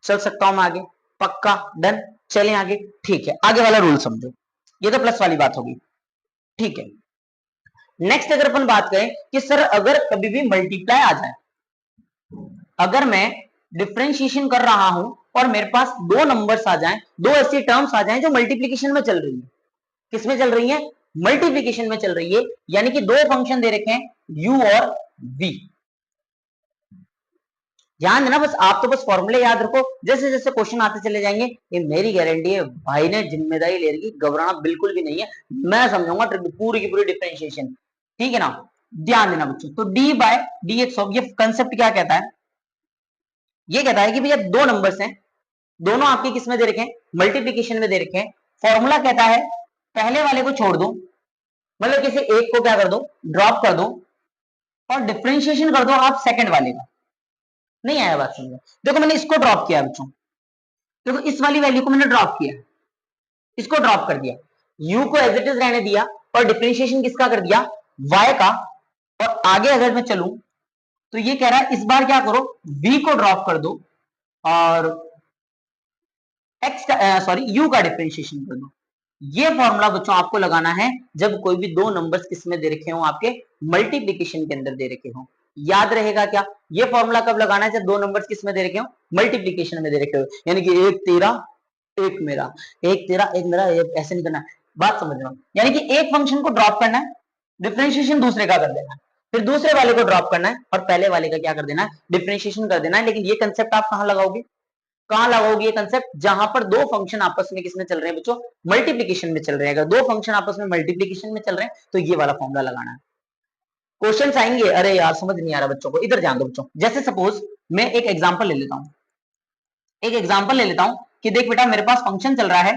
चल सकता हूं मैं आगे, पक्का डन, चलें आगे। ठीक है, आगे वाला रूल समझो, ये तो प्लस वाली बात होगी। ठीक है, नेक्स्ट अगर अपन बात करें कि सर अगर कभी भी मल्टीप्लाई आ जाए, अगर मैं डिफरेंशिएशन कर रहा हूं और मेरे पास दो नंबर्स आ जाएं, दो ऐसी टर्म्स आ जाएं जो मल्टीप्लीकेशन में चल रही है, किसमें चल रही है, मल्टीप्लीकेशन में चल रही है, यानी कि दो फंक्शन दे रखे हैं u और v। ध्यान देना, बस आप तो बस फॉर्मूले याद रखो, जैसे जैसे क्वेश्चन आते चले जाएंगे, ये मेरी गारंटी है, भाई ने जिम्मेदारी ले रखी, घबराना बिल्कुल भी नहीं है, मैं समझाऊंगा पूरी की पूरी डिफरेंशिएशन। ठीक है ना, ध्यान देना बच्चों। तो d by d x of, ये कंसेप्ट क्या कहता है, ये कहता है कि भैया दो नंबर्स हैं, दोनों आपके किस में दे रखे हैं, मल्टीप्लीकेशन में दे रखे हैं। फॉर्मूला कहता है पहले वाले को छोड़ दो, मतलब किसी एक को क्या कर दो, ड्रॉप कर दो, और डिफरेंशिएशन कर दो आप सेकंड वाले का। नहीं आया बात समझो, देखो मैंने इसको ड्रॉप किया बच्चों, देखो इस वाली वैल्यू को मैंने ड्रॉप किया, इसको ड्रॉप कर दिया, u को एज इट इज रहने दिया, और डिफरेंशिएशन किसका कर दिया, y का। और आगे अगर मैं चलूं तो ये कह रहा है इस बार क्या करो, v को ड्रॉप कर दो और x का सॉरी u का डिफरेंशिएशन कर दो। ये फॉर्मूला बच्चों आपको लगाना है जब कोई भी दो नंबर्स किसमें दे रखे हो, आपके मल्टीप्लीकेशन के अंदर दे रखे हो। याद रहेगा क्या, ये फॉर्मूला कब लगाना है, जब दो नंबर्स किसमें दे रखे हो, मल्टीप्लीकेशन में दे रखे हो। यानी कि एक तेरा एक मेरा, एक तेरा एक मेरा, ऐसे नहीं करना, बात समझ रहा हूं, यानी कि एक फंक्शन को ड्रॉप करना है, डिफरेंशिएशन दूसरे का कर देना है, फिर दूसरे वाले को ड्रॉप करना है और पहले वाले का क्या कर देना है, डिफरेंशिएशन कर देना है। लेकिन ये कंसेप्ट आप कहां लगाओगे, कहां लगाओगे ये कंसेप्ट, जहां पर दो फंक्शन आपस में किसमें चल रहे हैं बच्चों, मल्टीप्लीकेशन में चल रहे हैं। अगर दो फंक्शन आपस में मल्टीप्लीकेशन में चल रहे हैं तो ये वाला फॉर्मूला लगाना है। क्वेश्चंस आएंगे, अरे यार समझ नहीं आ रहा बच्चों को, इधर ध्यान दो बच्चों। जैसे सपोज मैं एक एग्जांपल ले लेता हूं, एक एग्जांपल ले लेता हूं कि देख बेटा मेरे पास फंक्शन चल रहा है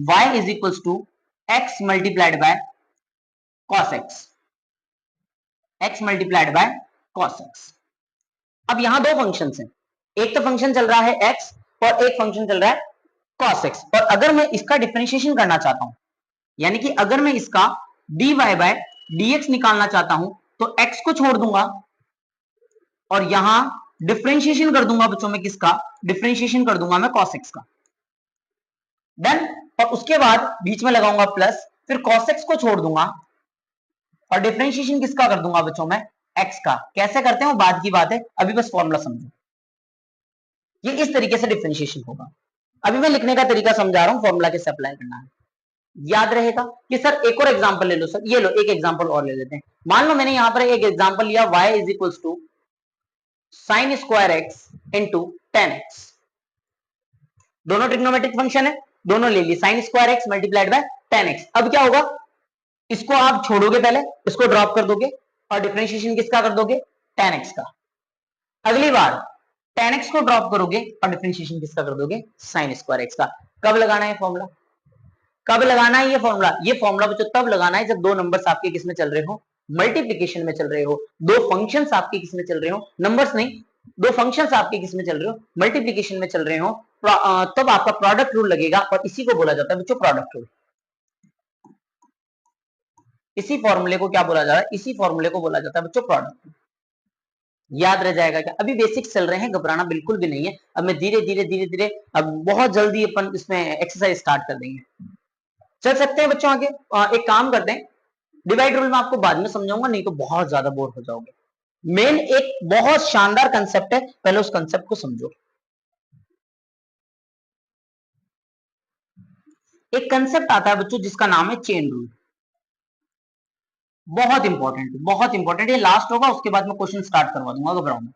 y is equals to x multiplied by cos x, x multiplied by cos x। अब यहां दो फंक्शंस हैं, एक तो फंक्शन चल रहा है x और एक फंक्शन चल रहा है cos x। और अगर मैं इसका डिफरेंशिएशन करना चाहता हूं, यानी कि अगर मैं इसका dy बाय dx निकालना चाहता हूं तो x को छोड़ दूंगा और यहां डिफरेंशिएशन कर दूंगा बच्चों में किसका, डिफरेंशिएशन कर दूंगा मैं cos x का। डन। और उसके बाद बीच में लगाऊंगा प्लस, फिर cos x को छोड़ दूंगा और डिफरेंशिएशन किसका कर दूंगा बच्चों में, x का। कैसे करते हैं वो बाद की बात है, अभी बस फॉर्मूला समझो। ये इस तरीके से डिफरेंशिएशन होगा। अभी मैं लिखने का तरीका समझा रहा हूं, फॉर्मूला कैसे अप्लाई करना है याद रहेगा। कि सर एक और एग्जांपल ले लो, सर ये लो एक एग्जांपल और ले लेते हैं। मान लो मैंने यहां पर एक एग्जांपल लिया y is equals to sine square x into tan x. दोनों ट्रिग्नोमेट्रिक फंक्शन है, दोनों ले लिए, sine square x multiplied by tan x. अब क्या होगा, इसको आप छोड़ोगे, पहले इसको ड्रॉप कर दोगे और डिफरेंशिएशन किसका कर दोगे, टेन एक्स का। अगली बार टेन एक्स को ड्रॉप करोगे और डिफरेंशिएशन किसका कर दोगे, साइन स्क्वायर एक्स का। कब लगाना है फॉर्मूला, कब लगाना है ये फॉर्मूला, ये फॉर्मूला बच्चों तब लगाना है जब दो नंबर्स आपके किसमें चल रहे हो, मल्टीप्लीकेशन में चल रहे हो। दो फंक्शंस आपके किसमें चल रहे हो, नंबर्स नहीं, दो फंक्शंस आपके किसमें चल रहे हो, मल्टीप्लीकेशन में चल रहे हो। तब आपका प्रोडक्ट रूल लगेगा और इसी को बोला जाता है बच्चों प्रोडक्ट रूल। इसी फॉर्मूले को क्या बोला जा रहा है, इसी फॉर्मूले को बोला जाता है बच्चों प्रोडक्ट। याद रह जाएगा क्या, अभी बेसिक्स चल रहे हैं, घबराना बिल्कुल भी नहीं है। अब मैं धीरे धीरे धीरे धीरे अब बहुत जल्दी अपन इसमें एक्सरसाइज स्टार्ट कर देंगे। चल सकते हैं बच्चों आगे। एक काम करते हैं, डिवाइड रूल में आपको बाद में समझाऊंगा, नहीं तो बहुत ज्यादा बोर हो जाओगे। मेन एक बहुत शानदार कंसेप्ट है, पहले उस कंसेप्ट को समझो। एक कंसेप्ट आता है बच्चों जिसका नाम है चेन रूल। बहुत इंपॉर्टेंट, बहुत इंपॉर्टेंट, ये लास्ट होगा, उसके बाद मैं क्वेश्चन स्टार्ट करवा दूंगा, घबराओ मत।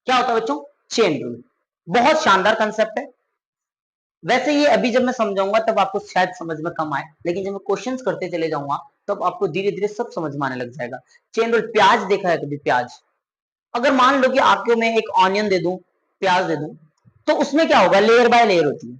क्या होता है बच्चों, चेन रूल। बहुत शानदार कंसेप्ट है। वैसे ये अभी जब मैं समझाऊंगा तब आपको शायद समझ में कम आए, लेकिन जब मैं क्वेश्चंस करते चले जाऊंगा तब आपको धीरे धीरे सब समझ में आने लग जाएगा। चेन रूल, प्याज देखा है कभी, प्याज अगर मान लो कि आपको मैं एक ऑनियन दे दूं, प्याज दे दूं, तो उसमें क्या होगा, लेयर बाय लेयर होती है।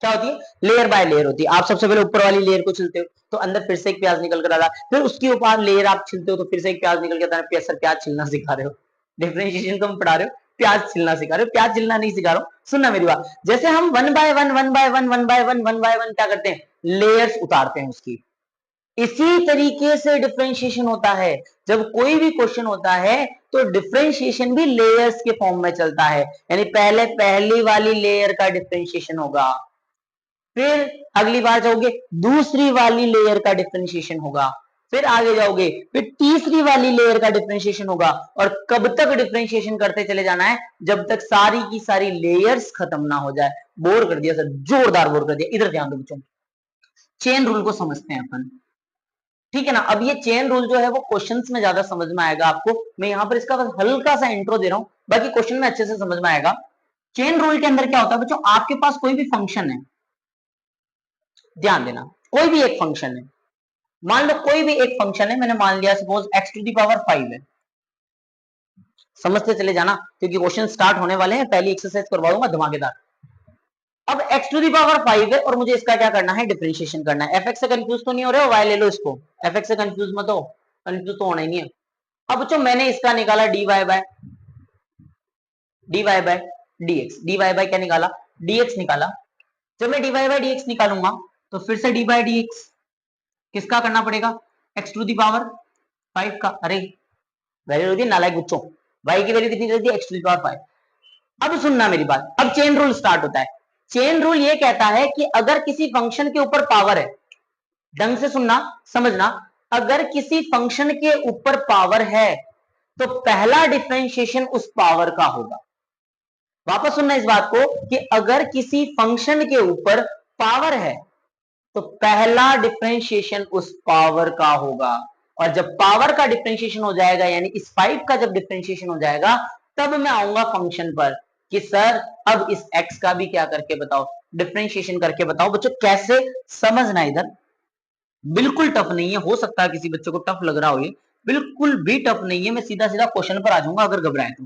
क्या होती है, लेयर बाय लेयर होती है। आप सबसे पहले ऊपर वाली लेयर को छिलते हो तो अंदर फिर से एक प्याज निकल कर आ रहा है, फिर उसके ऊपर लेयर आप छिलते हो तो फिर से एक प्याज निकल के आता है। सर प्याज छिलना सिखा रहे हो, डिफरेंशिएशन को पढ़ा रहे हो, प्याज छिलना सिखा रहे हो, प्याज छिलना नहीं सिखा रहा हूं। सुनना मेरी बात, जैसे हम one by one one by one one by one one by one क्या करते हैं, लेयर्स उतारते हैं उसकी। इसी तरीके से डिफरेंशिएशन होता है। जब कोई भी क्वेश्चन होता है तो डिफरेंशिएशन भी लेयर्स के फॉर्म में चलता है, यानी पहले पहली वाली लेयर का डिफरेंशिएशन होगा, फिर अगली बार जाओगे दूसरी वाली लेयर का डिफरेंशिएशन होगा, फिर आगे जाओगे फिर तीसरी वाली लेयर का डिफरेंशिएशन होगा। और कब तक डिफरेंशिएशन करते चले जाना है, जब तक सारी की सारी लेयर्स खत्म ना हो जाए। बोर कर दिया सर, जोरदार बोर कर दिया। इधर ध्यान दो बच्चों, चेन रूल को समझते हैं अपन, ठीक है ना। अब ये चेन रूल जो है वो क्वेश्चंस में ज्यादा समझ में आएगा आपको, मैं यहां पर इसका बस हल्का सा इंट्रो दे रहा हूं, बाकी क्वेश्चन में अच्छे से समझ में आएगा। चेन रूल के अंदर क्या होता है बच्चों, आपके पास कोई भी फंक्शन है, ध्यान देना, कोई भी एक फंक्शन है, मान लो कोई भी एक फंक्शन है, मैंने मान लिया suppose x to the power 5 है। समझते चले जाना क्योंकि क्वेश्चन स्टार्ट होने वाले हैं, पहली एक्सरसाइज करवा दूंगा धमाकेदार। अब x टू दी पावर 5 है और मुझे इसका क्या करना है, डिफरेंशिएशन करना है। fx से कंफ्यूज तो नहीं हो रहे हो, y ले लो इसको, fx से कंफ्यूज मत हो, कंफ्यूज तो होना ही नहीं है। अब बच्चों मैंने इसका निकाला dy बाय dy बाय क्या निकाला, dx निकाला। जब मैं dy बाय dx निकालूंगा तो फिर से dy बाय dx किसका करना पड़ेगा, x टू दी पावर 5 का। अरे वैल्यू होती है नालायक बच्चों, y की वैल्यू कितनी रहती है, x टू दी पावर 5। अब सुनना मेरी बात, अब चेन रूल स्टार्ट होता है। चेन रूल ये कहता है कि अगर किसी फंक्शन के ऊपर पावर है, ढंग से सुनना समझना, अगर किसी फंक्शन के ऊपर पावर है तो पहला डिफरेंशिएशन उस पावर का होगा। वापस सुनना इस बात को कि अगर किसी फंक्शन के ऊपर पावर है तो पहला डिफरेंशिएशन उस पावर का होगा, और जब पावर का डिफरेंशिएशन हो जाएगा यानी इस 5 का जब डिफरेंशिएशन हो जाएगा तब मैं आऊंगा फंक्शन पर कि सर अब इस x का भी क्या करके बताओ, डिफरेंशिएशन करके बताओ। बच्चों कैसे समझना, इधर बिल्कुल टफ नहीं है, हो सकता है किसी बच्चे को टफ लग रहा हो, ये बिल्कुल भी टफ नहीं है, मैं सीधा सीधा क्वेश्चन पर आ जाऊंगा अगर घबराए तो।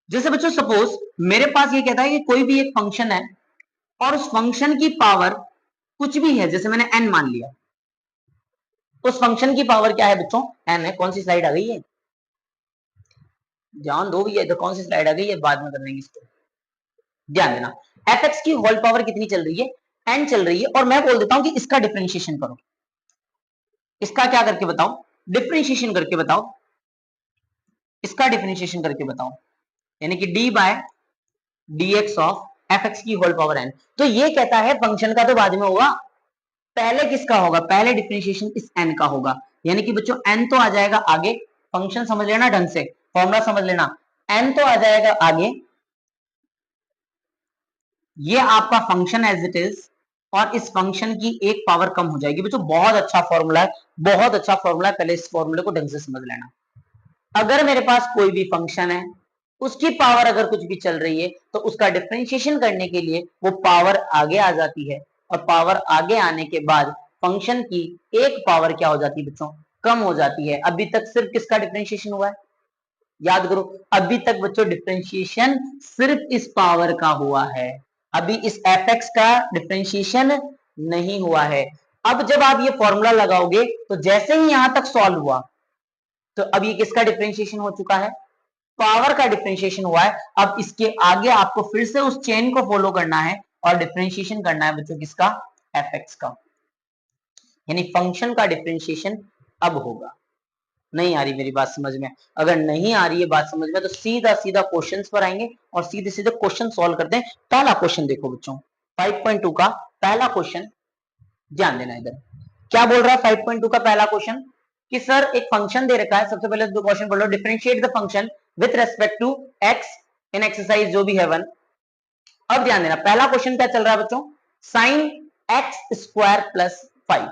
जैसे बच्चों सपोज मेरे पास ये कहता है कि कोई भी एक फंक्शन है और उस फंक्शन की पावर कुछ भी है, जैसे मैंने n मान लिया, उस फंक्शन की पावर क्या है बच्चों, n है। कौन सी स्लाइड आ गई है, ध्यान दो भैया, इधर कौन सी स्लाइड आ गई है, बाद में कर लेंगे इसको, ध्यान देना। एफ एक्स की होल पावर कितनी चल रही है, n चल रही है, और मैं बोल देता हूं कि इसका डिफरेंशिएशन करो, इसका क्या करके बताओ, डिफरेंशिएशन करके बताओ, इसका डिफरेंशिएशन करके बताओ, यानी कि d by dx of f x की होल पावर n। तो ये कहता है फंक्शन का तो बाद में होगा, पहले किसका होगा, पहले डिफरेंशिएशन इस n का होगा, यानी कि बच्चों n तो आ जाएगा आगे, फंक्शन समझ लेना ढंग से, फॉर्मूला समझ लेना, n तो आ जाएगा आगे, ये आपका फंक्शन एज इट इज, और इस फंक्शन की एक पावर कम हो जाएगी। बच्चों बहुत अच्छा फॉर्मूला है, बहुत अच्छा फॉर्मूला है, पहले इस फॉर्मूले को ढंग से समझ लेना। अगर मेरे पास कोई भी फंक्शन है, उसकी पावर अगर कुछ भी चल रही है, तो उसका डिफरेंशिएशन करने के लिए वो पावर आगे आ जाती है, और पावर आगे आने के बाद फंक्शन की एक पावर क्या हो जाती है बच्चों, कम हो जाती है। अभी तक सिर्फ किसका डिफरेंशिएशन हुआ है, याद करो, अभी तक बच्चों डिफरेंशिएशन सिर्फ इस पावर का हुआ है, अभी इस एफ एक्स का डिफरेंशिएशन नहीं हुआ है। अब जब आप ये फॉर्मूला लगाओगे तो जैसे ही यहां तक सॉल्व हुआ, तो अब ये किसका डिफरेंशिएशन हो चुका है, पावर का डिफरेंशिएशन हुआ है। अब इसके आगे आपको फिर से उस चेन को फॉलो करना है और डिफरेंशिएशन करना है बच्चों किसका, एफ एक्स का, यानी फंक्शन का डिफरेंशिएशन अब होगा। नहीं आ रही मेरी बात समझ में, अगर नहीं आ रही है बात समझ में तो सीधा सीधा क्वेश्चंस पर आएंगे और सीधे सीधे क्वेश्चन सॉल्व करते हैं। पहला क्वेश्चन देखो बच्चों, 5.2 का पहला क्वेश्चन, ध्यान देना इधर क्या बोल रहा है। 5.2 का पहला क्वेश्चन कि सर एक फंक्शन दे रखा है, सबसे पहले दो क्वेश्चन बोलो, differentiate the function with respect to x in exercise जो भी है 1। अब ध्यान देना पहला क्वेश्चन क्या चल रहा है बच्चों, sine x square plus 5।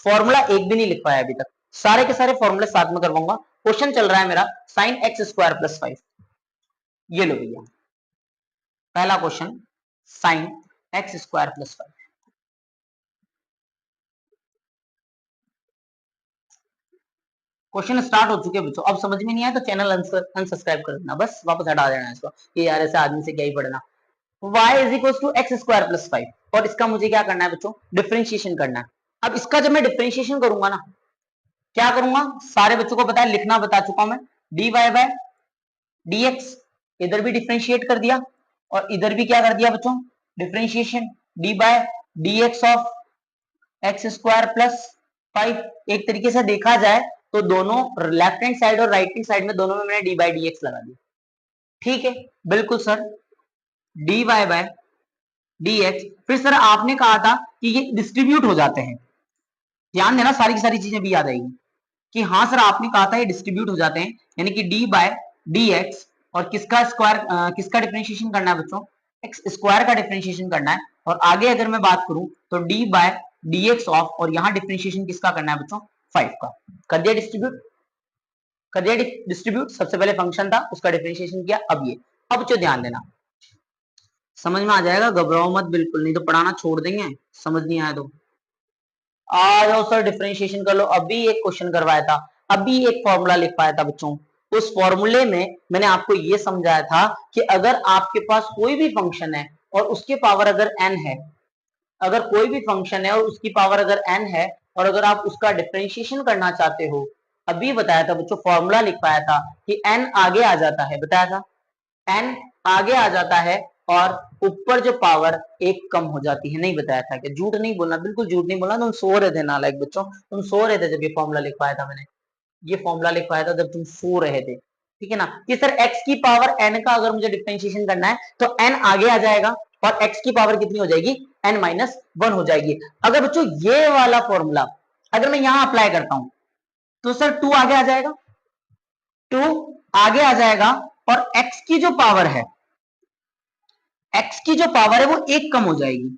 Formula एक भी नहीं लिख पाया अभी तक, सारे के सारे फॉर्मूले साथ में करवाऊंगा। क्वेश्चन चल रहा है मेरा साइन एक्स स्क्वायर प्लस 5, ये लो भैया पहला question, sine x square plus 5। Question start हो चुके हैं बच्चों, अब समझ में नहीं आया तो चैनल अनसब्सक्राइब कर देना, बस वापस हटा देना इसको, कि यार ऐसे आदमी से क्या ही पढ़ना। y is equal to x square plus 5, और इसका मुझे क्या करना है बच्चों, डिफरेंशिएशन करना है। अब इसका जब मैं डिफरेंशिएशन करूंगा ना, क्या करूंगा, सारे बच्चों को पता है, लिखना बता चुका हूं मैं, dy बाय dx, इधर भी डिफरेंशिएट कर दिया और इधर भी क्या कर दिया बच्चों, differentiation, d by dx of x square plus 5। एक तरीके से देखा जाए तो दोनों लेफ्ट हैंड साइड और राइट हैंड साइड में दोनों में मैंने डी बाई डी एक्स लगा दिया, ठीक है, बिल्कुल sir, d y by d x. फिर सर आपने कहा था कि ये डिस्ट्रीब्यूट हो जाते हैं, ध्यान देना सारी की सारी चीजें भी याद आएगी, कि हाँ सर आपने कहा था ये डिस्ट्रीब्यूट हो जाते हैं, यानी कि डी बाय डी एक्स, और किसका स्क्वायर, किसका डिफरेंशिएशन करना है बच्चों, एक्स स्क्वायर का डिफरेंशिएशन करना है। और आगे अगर मैं बात करूं तो d by d x of, और यहाँ डिफरेंशिएशन किसका करना है बच्चों, 5 का। कर दिया डिस्ट्रीब्यूट, कर दिया डिस्ट्रीब्यूट, सबसे पहले फंक्शन था उसका डिफरेंशिएशन किया। अब ये, अब जो ध्यान देना, समझ में आ जाएगा, घबराओ मत बिल्कुल, नहीं तो पढ़ाना छोड़ देंगे, समझ नहीं आया तो आ जाओ सर डिफरेंशिएशन कर लो। अभी एक क्वेश्चन करवाया था, अभी एक फॉर्मूला लिख पाया था बच्चों, उस फॉर्मूले में मैंने आपको ये समझाया था कि अगर आपके पास कोई भी फंक्शन है और उसके पावर अगर n है, अगर कोई भी फंक्शन है और उसकी पावर अगर n है, और अगर आप उसका डिफरेंशिएशन करना चाहते हो, अभी बताया था बच्चों, फॉर्मूला लिख पाया था कि n आगे आ जाता है, बताया था n आगे आ जाता है और ऊपर जो पावर एक कम हो जाती है। नहीं बताया था क्या, झूठ नहीं बोलना, बिल्कुल झूठ नहीं बोलना, तुम सो रहे थे नालायक बच्चों, तुम सो रहे थे जब ये फॉर्मूला लिख पाया था मैंने, ये फॉर्मूला लिख पाया था जब तुम सो रहे थे, ठीक है ना, कि सर x की पावर n का अगर मुझे डिफरेंशिएशन करना है तो n आगे आ जाएगा और x की पावर कितनी हो जाएगी, n माइनस 1 हो जाएगी। अगर बच्चों ये वाला फॉर्मूला अगर मैं यहां अप्लाई करता हूं तो सर 2 आगे आ जाएगा, 2 आगे आ जाएगा, और x की जो पावर है, x की जो पावर है वो एक कम हो जाएगी,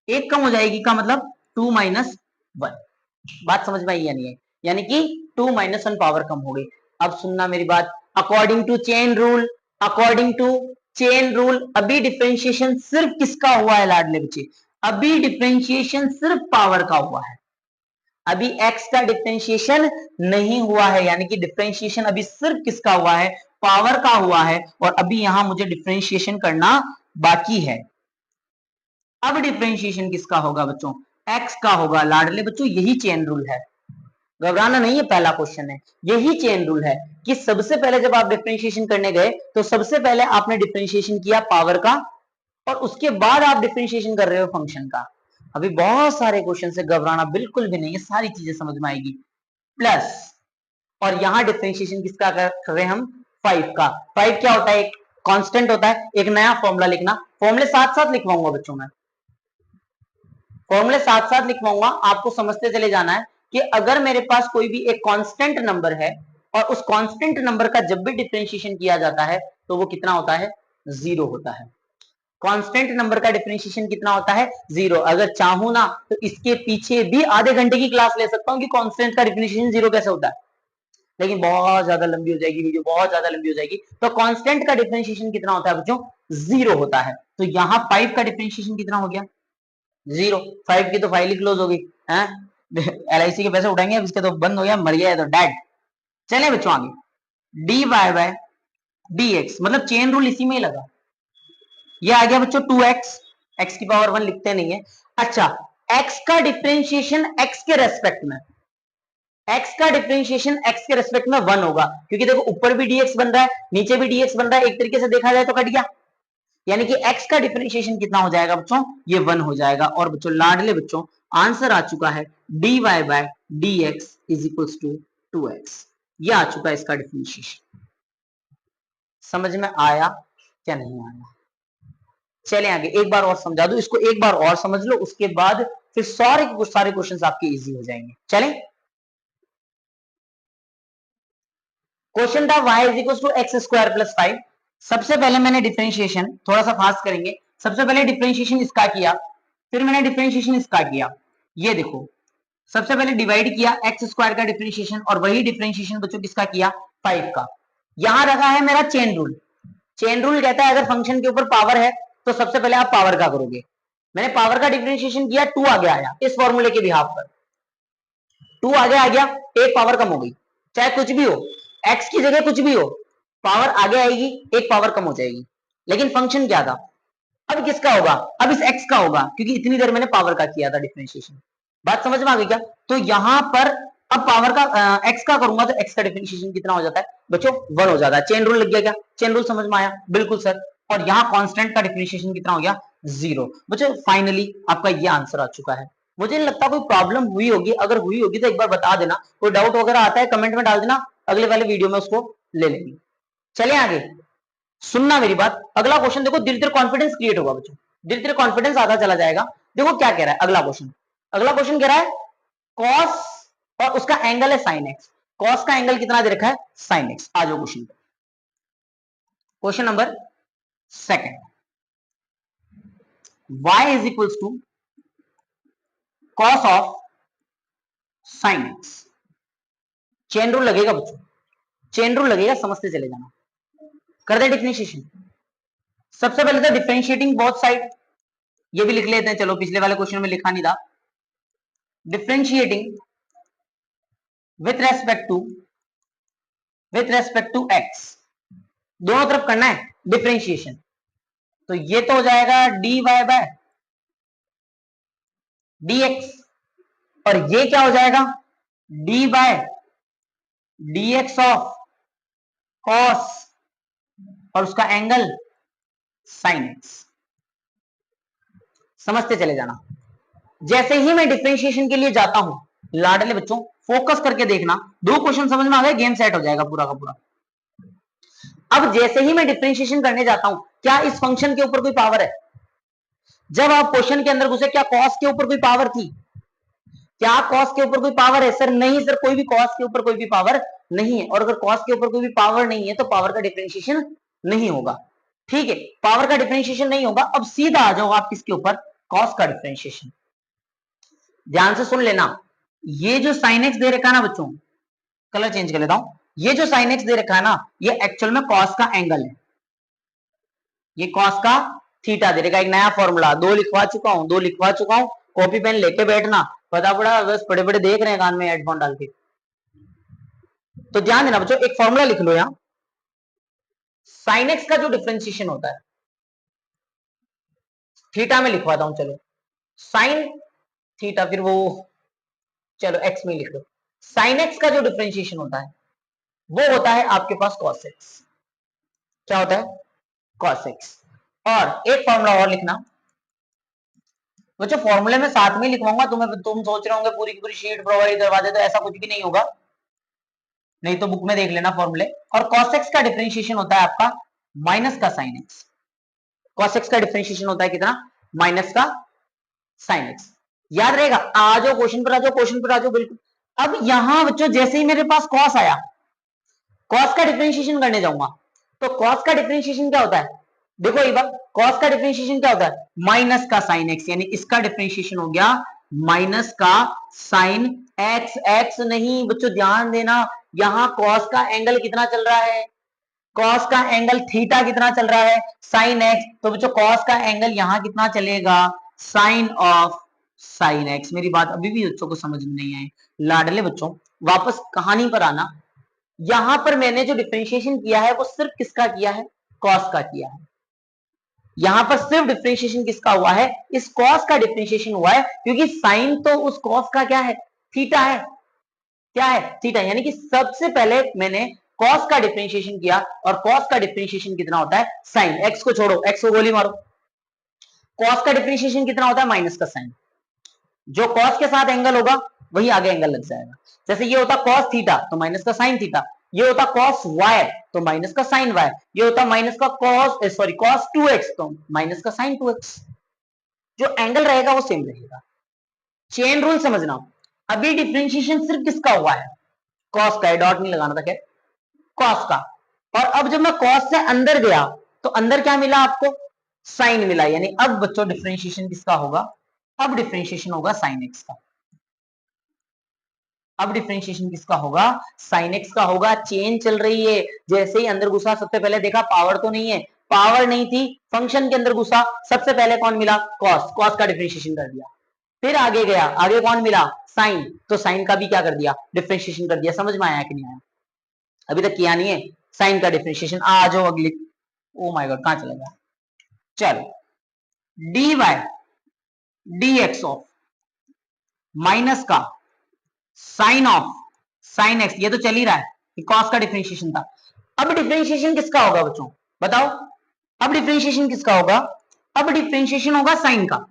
एक कम हो जाएगी का मतलब 2 माइनस 1। बात समझ में आई या नहीं है? यानी कि 2 माइनस 1 पावर कम हो गई। अब सुनना मेरी बात, according to chain rule, according to chain rule अभी डिफरेंशिएशन सिर्फ किसका हुआ है लाडले बच्चे? अभी डिफरेंशिएशन सिर्फ पावर का हुआ है, अभी x का डिफरेंशिएशन नहीं हुआ है, यानी कि डिफरेंशिएशन अभी सिर्फ किसका हुआ है? पावर का हुआ है। और अभी यहां मुझे डिफरेंशिएशन करना बाकी है। अब डिफरेंशिएशन किसका होगा बच्चों? x का होगा लाडले बच्चों, यही चेन रूल है, घबराना नहीं है, पहला क्वेश्चन है, यही चेन रूल है कि सबसे पहले जब आप डिफरेंशिएशन करने गए तो सबसे पहले आपने डिफरेंशिएशन किया पावर का और उसके बाद आप डिफरेंशिएशन कर रहे हो फंक्शन का। अभी बहुत सारे क्वेश्चन से घबराना बिल्कुल भी नहीं है, सारी चीजें समझ में आएगी। प्लस और यहां डिफरेंशिएशन किसका कर रहे हैं हम? 5 का। 5 क्या होता है? एक कांस्टेंट होता है। एक नया फॉर्मूला लिखना, फॉर्मूले साथ साथ लिखवाऊंगा बच्चों में, फॉर्मूले साथ साथ लिखवाऊंगा, आपको समझते चले जाना है कि अगर मेरे पास कोई भी एक कांस्टेंट नंबर है और उस कांस्टेंट नंबर का जब भी डिफरेंशिएशन किया जाता है तो वो कितना होता है? 0 होता है। कांस्टेंट नंबर का डिफरेंशिएशन कितना होता है? 0। अगर चाहूं ना तो इसके पीछे भी आधे घंटे की क्लास ले सकता हूं कि कांस्टेंट का डिफरेंशिएशन 0 कैसे होता है, लेकिन बहुत ज्यादा लंबी हो जाएगी वीडियो, बहुत ज्यादा लंबी हो जाएगी। तो कांस्टेंट का डिफरेंशिएशन कितना होता है बच्चों? 0 होता है। तो यहाँ 5 का डिफरेंशिएशन कितना हो गया? 0। 5 की तो फाइल ही क्लोज हो गई है, LIC के पैसे उठाएंगे, अब इसके तो बंद हो गया, मर गया है तो डेड। चले बच्चों आगे, dy बाय dx, मतलब चेन रूल इसी में ही लगा। ये आ गया बच्चों 2x, x की पावर 1 लिखते नहीं है। अच्छा, x का डिफरेंशिएशन x के रेस्पेक्ट में, x का डिफरेंशिएशन x के रेस्पेक्ट में 1 होगा, क्योंकि देखो ऊपर भी dx बन रहा है नीचे भी dx बन रहा है, एक तरीके से देखा जाए तो कट गया, यानी कि x का डिफरेंशिएशन कितना हो जाएगा बच्चों? ये 1 हो जाएगा। और बच्चों लाडले बच्चों आंसर आ चुका है dy by dx is equals to 2x, ये आ चुका है इसका डिफरेंशिएशन। समझ में आया क्या नहीं आया? चले आगे, एक बार और समझा दूं इसको, एक बार और समझ लो, उसके बाद फिर सारे क्वेश्चंस आपके इजी हो जाएंगे। चलें, क्वेश्चन था y is equal to x square plus 5। सबसे पहले मैंने डिफरेंशिएशन, थोड़ा सा फास्ट करेंगे, सबसे पहले डिफरेंशिएशन इसका किया, फिर मैंने डिफरेंशिएशन इसका किया। ये देखो, सबसे पहले डिवाइड किया एक्स स्क्वायर का डिफरेंशिएशन और वही डिफरेंशिएशन बच्चों किसका किया? 5 का। यहां रखा है मेरा चेन रूल। चेन रूल कहता है अगर फंक्शन के ऊपर पावर है तो सबसे पहले आप पावर का करोगे। मैंने पावर का डिफरेंशिएशन किया, 2 आगे आया इस फॉर्मूले के बिहाफ पर, 2 आगे आ गया, एक पावर कम हो गई, चाहे कुछ भी हो, x की जगह कुछ भी हो, पावर आगे आएगी एक पावर कम हो जाएगी। लेकिन फंक्शन क्या था? अब किसका होगा? अब इस x का होगा, क्योंकि इतनी देर मैंने पावर का किया था डिफरेंशिएशन। बात समझ में आ गई क्या? तो यहां पर अब पावर का x का करूंगा तो x का डिफरेंशिएशन कितना हो जाता है बच्चों? 1 हो जाता है। चेन रूल लग गया क्या? चेन रूल समझ में आया? बिल्कुल सर। और यहाँ कांस्टेंट का डिफरेंशिएशन कितना हो गया? 0। बच्चों फाइनली आपका ये आंसर आ चुका है। मुझे नहीं लगता कोई प्रॉब्लम हुई होगी, अगर हुई होगी तो एक बार बता देना, कोई डाउट वगैरह आता है कमेंट में डाल देना, अगले वाले वीडियो में उसको ले लेंगे। चले आगे, सुनना मेरी बात, अगला क्वेश्चन देखो, धीरे धीरे कॉन्फिडेंस क्रिएट होगा बच्चों, धीरे धीरे कॉन्फिडेंस आता चला जाएगा। देखो क्या कह रहा है अगला क्वेश्चन, अगला क्वेश्चन कह रहा है कॉस और उसका एंगल है साइन एक्स, कॉस का एंगल कितना दे रखा है? Sine x. आ जाओ क्वेश्चन पे, question number second, y is equals to cos of sine x. Chain rule लगेगा बच्चों, चेन रूल लगेगा, समझते चले जाना। कर दे डिफरेंशिएशन, सबसे पहले तो डिफरेंशिएटिंग बोथ साइड, ये भी लिख लेते हैं, चलो पिछले वाले क्वेश्चन में लिखा नहीं था। Differentiating with respect to x, दोनों तरफ करना है डिफरेंशिएशन, तो ये तो हो जाएगा dy बाय dx, और ये क्या हो जाएगा? d by dx of cos और उसका एंगल साइन एक्स। समझते चले जाना। जैसे ही मैं डिफरेंशिएशन के लिए जाता हूं, लाडले बच्चों फोकस करके देखना, दो क्वेश्चन समझ में आ गए, गेम सेट हो जाएगा पूरा का पूरा। अब जैसे ही मैं डिफरेंशिएशन करने जाता हूं, क्या इस फंक्शन के ऊपर कोई पावर है? जब आप क्वेश्चन के अंदर घुसे, क्या कॉस के ऊपर कोई पावर थी? क्या कॉस के ऊपर कोई पावर है? सर नहीं सर, कोई भी कॉस के ऊपर कोई भी पावर नहीं है, और अगर कॉस के ऊपर कोई भी पावर नहीं है तो पावर का डिफरेंशिएशन नहीं होगा। ठीक है, पावर का डिफरेंशिएशन नहीं होगा। अब सीधा आ जाओ आप किसके ऊपर? कॉस का डिफरेंशिएशन। ध्यान से सुन लेना, ये जो साइन एक्स दे रखा है ना बच्चों, कलर चेंज कर लेता हूं, ये जो साइन एक्स दे रखा है ना, ये एक्चुअल में कॉस का एंगल है, ये कॉस का थीटा दे रखा। एक नया फॉर्मूला दो लिखवा चुका हूं, कॉपी पेन लेके बैठना, पता पड़ा बस बड़े बड़े देख रहे हैं कान में हेडफोन डाल के। तो ध्यान देना बच्चों, एक फॉर्मूला लिख लो यहां, साइन एक्स का जो डिफरेंशिएशन होता है, थीटा में लिखवाता हूं, चलो साइन थीटा, फिर वो चलो एक्स में लिख लो। साइन एक्स का जो डिफरेंशिएशन होता है वो होता है आपके पास कॉस एक्स। क्या होता है? Cos x. और एक फॉर्मूला और लिखना बच्चों, फॉर्मूले में साथ में लिखवाऊंगा, तुम सोच रहे होंगे पूरी की पूरी शीट प्रोवाइड करवा दे, तो ऐसा कुछ भी नहीं होगा, नहीं तो बुक में देख लेना फॉर्मूले। और cos x का डिफरेंशिएशन होता है आपका माइनस का sin x। cos x का डिफरेंशिएशन होता है कितना? माइनस का sin x। याद रहेगा? आ जाओ क्वेश्चन पर, आ जाओ क्वेश्चन पर, आ जाओ बिल्कुल। अब यहां बच्चों जैसे ही मेरे पास cos आया, cos का डिफरेंशिएशन करने जाऊंगा, तो cos का डिफरेंशिएशन क्या होता है? देखो एक बार, cos का डिफरेंशिएशन क्या होता है? माइनस का sin x, यानी इसका डिफरेंशिएशन हो गया माइनस का sin x। x नहीं बच्चों, ध्यान देना, यहां cos का एंगल कितना चल रहा है? cos का एंगल थीटा कितना चल रहा है? sin x। तो बच्चों cos का एंगल यहां कितना चलेगा? sin of sin x। मेरी बात अभी भी बच्चों को समझ में नहीं आई? लाडले बच्चों वापस कहानी पर आना, यहां पर मैंने जो डिफरेंशिएशन किया है वो सिर्फ किसका किया है? cos का किया है। यहां पर सिर्फ डिफरेंशिएशन किसका हुआ है? इस cos का डिफरेंशिएशन हुआ है, क्योंकि sin तो उस cos का क्या है? थीटा है। क्या है? थीटा। यानी कि सबसे पहले मैंने cos का डिफरेंशिएशन किया, और cos का डिफरेंशिएशन कितना होता है? sin। x को छोड़ो, x को गोली मारो। cos का डिफरेंशिएशन कितना होता है? माइनस का sin। जो cos के साथ एंगल होगा वही आगे एंगल लग जाएगा। जैसे ये होता cos थीटा तो माइनस का sin थीटा, ये होता cos y तो माइनस का sin y, ये होता माइनस का cos 2x तो माइनस का sin 2x। जो एंगल रहेगा वो सेम रहेगा। चेन रूल समझना, अभी डिफरेंशिएशन सिर्फ किसका हुआ है? cos का, डॉट नहीं लगाना था, क्या cos का। और अब जब मैं cos से अंदर गया तो अंदर क्या मिला आपको? sin मिला। यानी अब बच्चों डिफरेंशिएशन किसका होगा? अब डिफरेंशिएशन होगा sin x का। अब डिफरेंशिएशन किसका होगा? sin x का होगा। चेन चल रही है, जैसे ही अंदर घुसा सबसे पहले देखा पावर तो नहीं है, पावर नहीं थी, फंक्शन के अंदर घुसा, सबसे पहले कौन मिला? cos का डिफरेंशिएशन कर दिया। फिर आगे गया, आगे कौन मिला? sin, तो sin का भी क्या कर दिया? डिफरेंशिएशन कर दिया। समझ में आया कि नहीं आया? अभी तक किया नहीं है sin का डिफरेंशिएशन। आ जाओ अगली। ओ माय गॉड, कहां चला गया? चलो, dy dx ऑफ माइनस का साइन ऑफ साइन एक्स, ये तो चल ही रहा है, ये कॉस का डिफरेंशिएशन था। अब डिफरेंशिएशन किसका होगा बच्चों? बताओ, अब डिफरेंशिएशन किसका होगा? अब डिफरेंशिएशन होगा साइन का।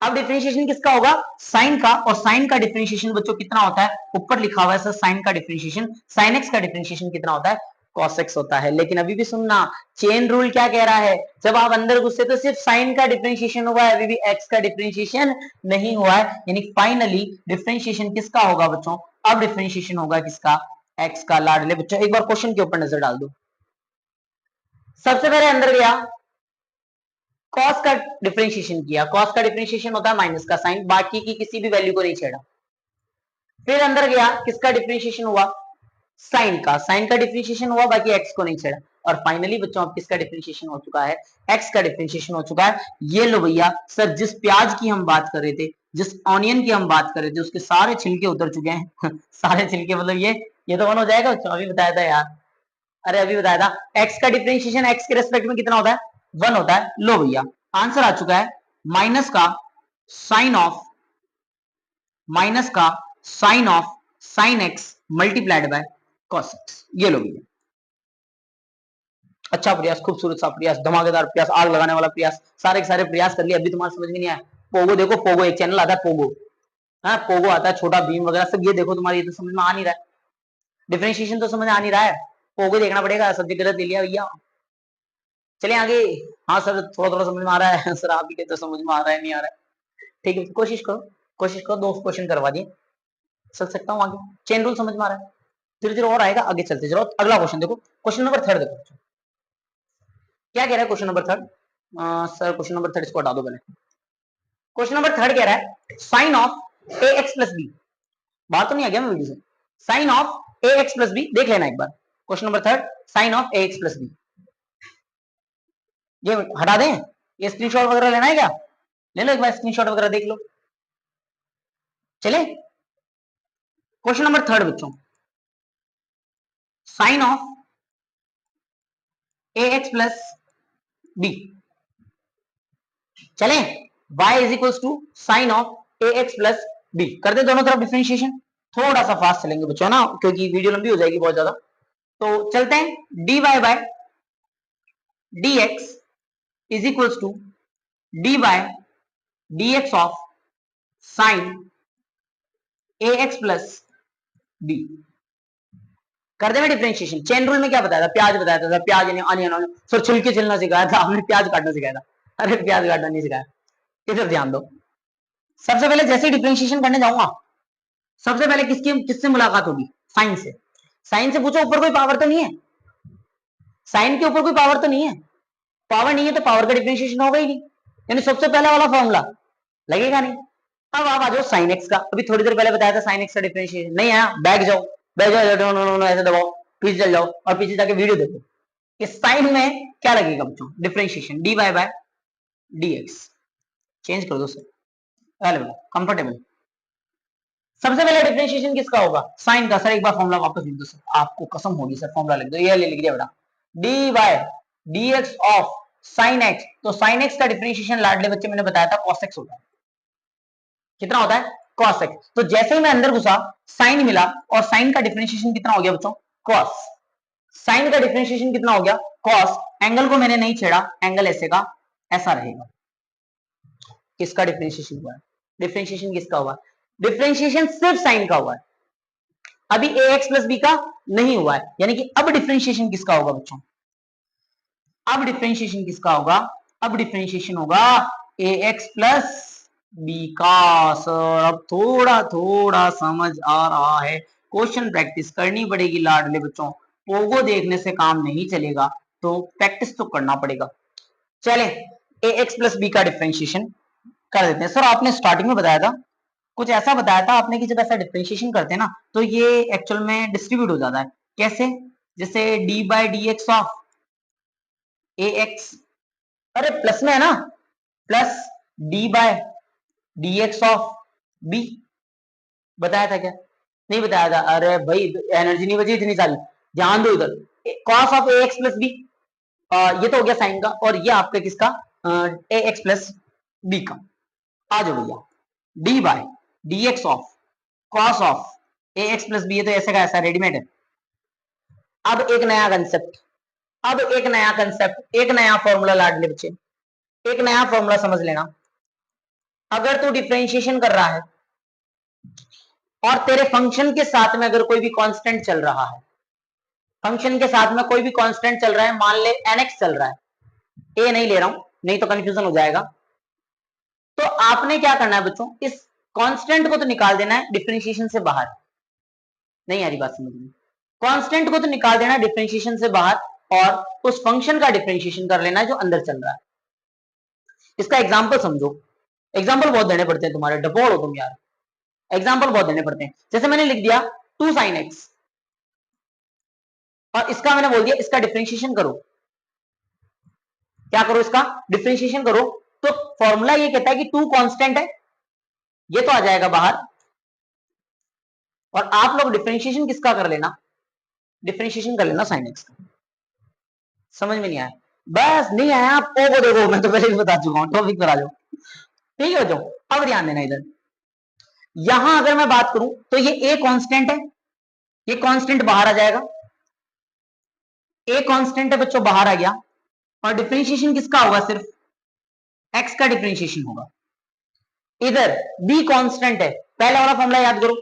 अब डिफरेंशिएशन किसका होगा? साइन का। और साइन का डिफरेंशिएशन बच्चों कितना होता है? ऊपर लिखा हुआ है सर, साइन का डिफरेंशिएशन, साइन एक्स का डिफरेंशिएशन कितना होता है? cos x होता है। लेकिन अभी भी सुनना, चेन रूल क्या कह रहा है? जब आप अंदर घुसे तो सिर्फ साइन का डिफरेंशिएशन हुआ है, अभी भी x का डिफरेंशिएशन नहीं हुआ है। यानी फाइनली डिफरेंशिएशन किसका होगा बच्चों? अब डिफरेंशिएशन होगा किसका? x का। लाडले बच्चों एक बार क्वेश्चन के ऊपर नजर डाल दो। सबसे पहले अंदर गया, cos का डिफरेंशिएशन किया, cos का डिफरेंशिएशन होता है माइनस का साइन, बाकी की किसी भी वैल्यू को नहीं छेड़ा। फिर अंदर गया, किसका डिफरेंशिएशन हुआ? साइन का। साइन का डिफरेंशिएशन हुआ, बाकी एक्स को नहीं छेड़ा। और फाइनली बच्चों अब किसका डिफरेंशिएशन हो चुका है? एक्स का डिफरेंशिएशन हो चुका है। ये लो भैया, सर जिस प्याज की हम बात कर रहे थे, जिस ऑनियन की हम बात कर रहे थे, उसके सारे छिलके उतर चुके हैं सारे छिलके, मतलब ये तो वन हो जाएगा बच्चों, अभी बताया था यार, अरे अभी बताया था। एक्स का डिफरेंशिएशन एक्स के रेस्पेक्ट में कितना होता है? वन होता है। लो भैया, आंसर आ चुका है, माइनस का साइन ऑफ माइनस का sine of sine x multiplied by cos x. ये लो भैया, अच्छा प्रयास, खूबसूरत सा प्रयास, धमाकेदार प्रयास, आग लगाने वाला प्रयास, सारे के सारे प्रयास कर लिए, अभी तुम्हारा समझ में नहीं आया? पोगो देखो, पोगो एक चैनल आता है पोगो, हाँ पोगो आता है, छोटा भीम वगैरह सब, ये देखो तुम्हारे, ये तो समझ में आ नहीं रहा है, डिफरेंशिएशन तो समझ आ नहीं रहा है, पोगो देखना पड़ेगा। सब्जेक्ट गलत ले लिया भैया। चले आगे। हाँ सर, थोड़ा थोड़ा समझ में आ रहा है सर, आप ही कहते समझ में आ रहा है नहीं आ रहा है, ठीक है कोशिश करो, कोशिश करो, दो क्वेश्चन करवा दिए, चल सकता हूँ आगे। चेन रूल समझ में आ रहा है, धीरे धीरे और आएगा, आगे चलते चलो। अगला क्वेश्चन देखो, क्वेश्चन नंबर 3 देखो, क्या कह रहा है question number 3? Sir question number 3 इसको हटा दो पहले। क्वेश्चन नंबर 3 कह रहा है sine of a x plus b. बात तो नहीं आ गया मैं वीडियो से। Sine of a x plus b देख लेना एक बार। Question number 3 sine of a x plus b, ये हटा दें, ये स्क्रीनशॉट वगैरह लेना है क्या? ले लो एक बार स्क्रीनशॉट वगैरह देख लो। चले क्वेश्चन नंबर 3 बच्चों, sine of a x plus b. चले y is equal to sine of a x plus b, कर दे दोनों तरफ डिफरेंशिएशन। थोड़ा सा फास्ट चलेंगे बच्चों ना, क्योंकि वीडियो लंबी हो जाएगी बहुत ज्यादा। तो चलते हैं dy by dx is equal to dy dx of sine a x plus b. कर दे मैं डिफरेंशिएशन। चेन रूल में क्या बताया था? प्याज बताया था, प्याज अनियन। सर छिलके छिलना सिखाया था आपने, प्याज काटना सिखाया था। अरे प्याज काटना नहीं सिखाया। इधर ध्यान दो। सबसे पहले जैसे डिफरेंशिएशन करने जाऊंगा, सबसे पहले किससे मुलाकात होगी? साइन से। साइन से पूछो ऊपर कोई पावर तो नहीं है? साइन के ऊपर कोई पावर तो नहीं है? पावर नहीं है तो पावर का डिफरेंशिएशन होगा ही नहीं, यानी सबसे पहला वाला फॉर्मूला लगेगा नहीं। अब आप आ जाओ साइन एक्स का। अभी थोड़ी देर पहले बताया था साइन एक्स का डिफरेंशिएशन, नहीं आया? बैठ जाओ, बैठ जाओ, नो ऐसे दबाओ, पीछे चल जाओ और पीछे जाके वीडियो देखो कि साइन में क्या लगेगा बच्चों, differentiation d y by d x. Change कर दो सर, कंफर्टेबल। सबसे पहले डिफरेंशिएशन किसका होगा? साइन का। सर एक बार फॉर्मूला वापस लिख दो सर, आपको कसम होगी सर, फॉर्मूला लिख दो। ये लिख दिया बेटा, d by d x of sine x. तो साइन एक्स का डिफरेंशिएशन लाडले बच्चे मैंने बताया था कॉस एक्स होता है। कितना होता है? Cos x. तो जैसे ही मैं अंदर घुसा साइन मिला, और साइन का डिफरेंशिएशन कितना हो गया बच्चों? कॉस। साइन का डिफरेंशिएशन कितना हो गया? कॉस। एंगल को मैंने नहीं छेड़ा, एंगल ऐसे का ऐसा रहेगा। किसका डिफरेंशिएशन हुआ है? डिफरेंशिएशन किसका हुआ? डिफरेंशिएशन सिर्फ साइन का हुआ है, अभी ए एक्स प्लस बी का नहीं हुआ है। यानी कि अब डिफरेंशिएशन किसका होगा बच्चों? अब डिफरेंशिएशन किसका होगा? अब डिफरेंशिएशन होगा ए एक्स प्लस बी का। सर अब थोड़ा थोड़ा समझ आ रहा है। क्वेश्चन प्रैक्टिस करनी पड़ेगी लाडले बच्चों, पोगो देखने से काम नहीं चलेगा, तो प्रैक्टिस तो करना पड़ेगा। चले ए एक्स प्लस बी का डिफरेंशिएशन कर देते हैं। सर आपने स्टार्टिंग में बताया था, कुछ ऐसा बताया था आपने कि जब ऐसा डिफरेंशिएशन करते हैं ना तो ये एक्चुअल में डिस्ट्रीब्यूट हो जाता है। कैसे? जैसे d by d x of a x, अरे प्लस में है ना, plus d by d x of b. बताया था क्या? नहीं बताया था? अरे भाई एनर्जी नहीं बची इतनी सारी, ध्यान दो इधर। Cos of a x plus b, ये तो हो गया साइन का, और ये आपका किसका? ए एक्स प्लस बी का। आ जाओ भैया, d by d x of cos of a x plus b, ये तो ऐसे का ऐसा रेडीमेड है। अब एक नया कंसेप्ट, अब एक नया कंसेप्ट, एक नया फॉर्मूला लाडले बच्चे, एक नया फॉर्मूला समझ लेना। अगर तू डिफरेंशिएशन कर रहा है और तेरे फंक्शन के साथ में अगर कोई भी कांस्टेंट चल रहा है, फंक्शन के साथ में कोई भी कांस्टेंट चल रहा है, मान ले nx चल रहा है, ए नहीं ले रहा हूं नहीं तो कंफ्यूजन हो जाएगा। तो आपने क्या करना है बच्चों, इस कांस्टेंट को तो निकाल देना है डिफरेंशिएशन से बाहर। नहीं आ रही बात समझ में? कांस्टेंट को तो निकाल देना है डिफरेंशिएशन से बाहर, और उस फंक्शन का डिफरेंशिएशन कर लेना है जो अंदर चल रहा है। इसका एग्जांपल समझो, एग्जांपल बहुत देने पड़ते हैं, तुम्हारे डपोल हो तुम यार, एग्जांपल बहुत देने पड़ते हैं। जैसे मैंने लिख दिया 2 sin x, और इसका मैंने बोल दिया इसका डिफरेंशिएशन करो। क्या करो? इसका डिफरेंशिएशन करो। तो फॉर्मूला ये कहता है कि 2 कांस्टेंट है, ये तो आ जाएगा बाहर, और आप लोग डिफरेंशिएशन किसका कर लेना? डिफरेंशिएशन कर लेना sin x का। समझ में नहीं आया? बस नहीं आया आप ओ को देखो, मैं तो पहले ही बता चुका हूं, टॉपिक पर आ जाओ। ठीक है बच्चों, अब ध्यान देना इधर। यहां अगर मैं बात करूं तो ये ए कांस्टेंट है, ये कांस्टेंट बाहर आ जाएगा। ए कांस्टेंट है बच्चों, बाहर आ गया, और डिफरेंशिएशन किसका होगा? सिर्फ x का डिफरेंशिएशन होगा। इधर b कांस्टेंट है, पहला वाला फॉर्मूला याद करो,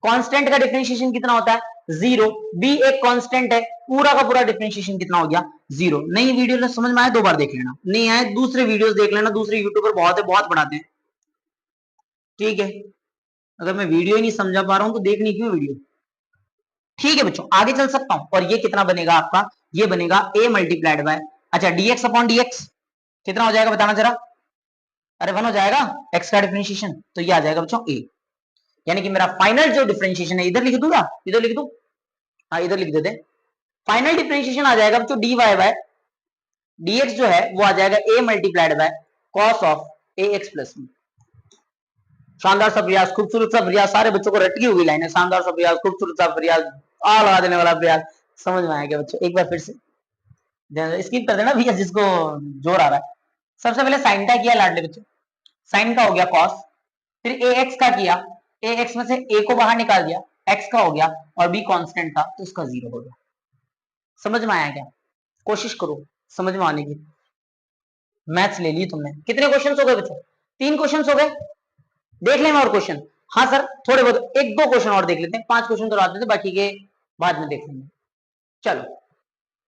कांस्टेंट का डिफरेंशिएशन कितना होता है? 0। b एक कांस्टेंट है, पूरा का पूरा डिफरेंशिएशन कितना हो गया? 0। नई वीडियो समझ में आए 2 बार देख लेना, नहीं आए दूसरे वीडियोस देख लेना, दूसरे यूट्यूबर बहुत है, बहुत पढ़ाते हैं। ठीक है, अगर मैं वीडियो ही नहीं समझा पा रहा हूं तो देखनी क्यों वीडियो? ठीक है बच्चों, आगे चल सकता हूं। और ये कितना बनेगा आपका? ये बनेगा a मल्टीप्लाइड बाय, अच्छा dx अपॉन dx, कितना हो जाएगा बताना जरा। अरे 1 हो जाएगा x का डिफरेंशिएशन, तो ये आ जाएगा बच्चों a, यानी कि मेरा फाइनल जो डिफरेंशिएशन है, इधर लिख दूंगा, इधर लिख दूं, हाँ इधर लिख देते, फाइनल डिफरेंशिएशन आ जाएगा बच्चों dy बाय dx जो है वो आ जाएगा a multiplied by cos of ax plus b। शानदार सा प्रयास, खूबसूरत सा प्रयास, सारे बच्चों को रटकी हुई लाइन है, शानदार सा प्रयास, खूबसूरत सा प्रयास, आ लगा देने वाला प्रयास। समझ में आया क्या बच्चों? एक बार फिर से स्किप कर देना भैया जिसको जोर आ रहा है। सबसे पहले साइन का किया लाडले बच्चों, साइन का हो गया कॉस, फिर ए एक्स का किया, ए एक्स में से ए को बाहर निकाल दिया, एक्स का हो गया, और बी कांस्टेंट था तो उसका 0 हो गया। समझ में आया क्या? कोशिश करो समझ में आने की। मैथ्स ले ली तुमने, कितने क्वेश्चन हो गए बच्चों? 3 क्वेश्चन हो गए। देख लें और क्वेश्चन, हाँ सर थोड़े बहुत 1-2 क्वेश्चन और देख लेते हैं, 5 क्वेश्चन तो आते थे, बाकी के बाद में देख लेंगे। चलो,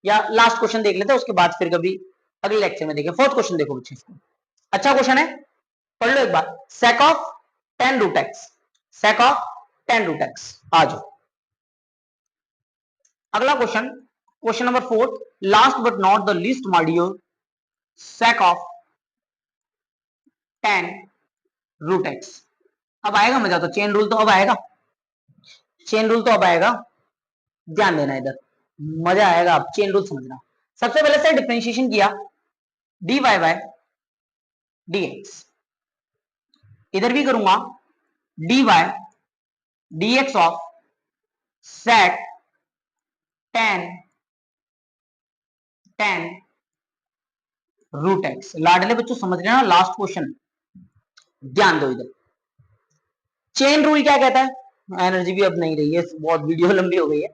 या लास्ट क्वेश्चन देख लेते हैं, उसके बाद फिर कभी अगले लेक्चर में देखें। 4th क्वेश्चन देखो बच्चे, इसको अच्छा क्वेश्चन है, पढ़ लो एक बार। sec of tan root x, sec of tan root x. आ जाओ अगला question, question number 4, last but not the least module, sec of tan root x. अब आएगा मजा, तो चेन रूल तो अब आएगा, चेन रूल तो अब आएगा, ध्यान देना इधर, मजा आएगा। अब चेन रूल समझना। सबसे पहले से डिफरेंशिएशन किया dy बाय dx, इधर भी करूंगा dy dx ऑफ sec tan रूट एक्स। लाडले बच्चों समझ लेना, लास्ट क्वेश्चन ध्यान दो इधर। चेन रूल क्या कहता है? एनर्जी भी अब नहीं रही है, बहुत वीडियो लंबी हो गई है।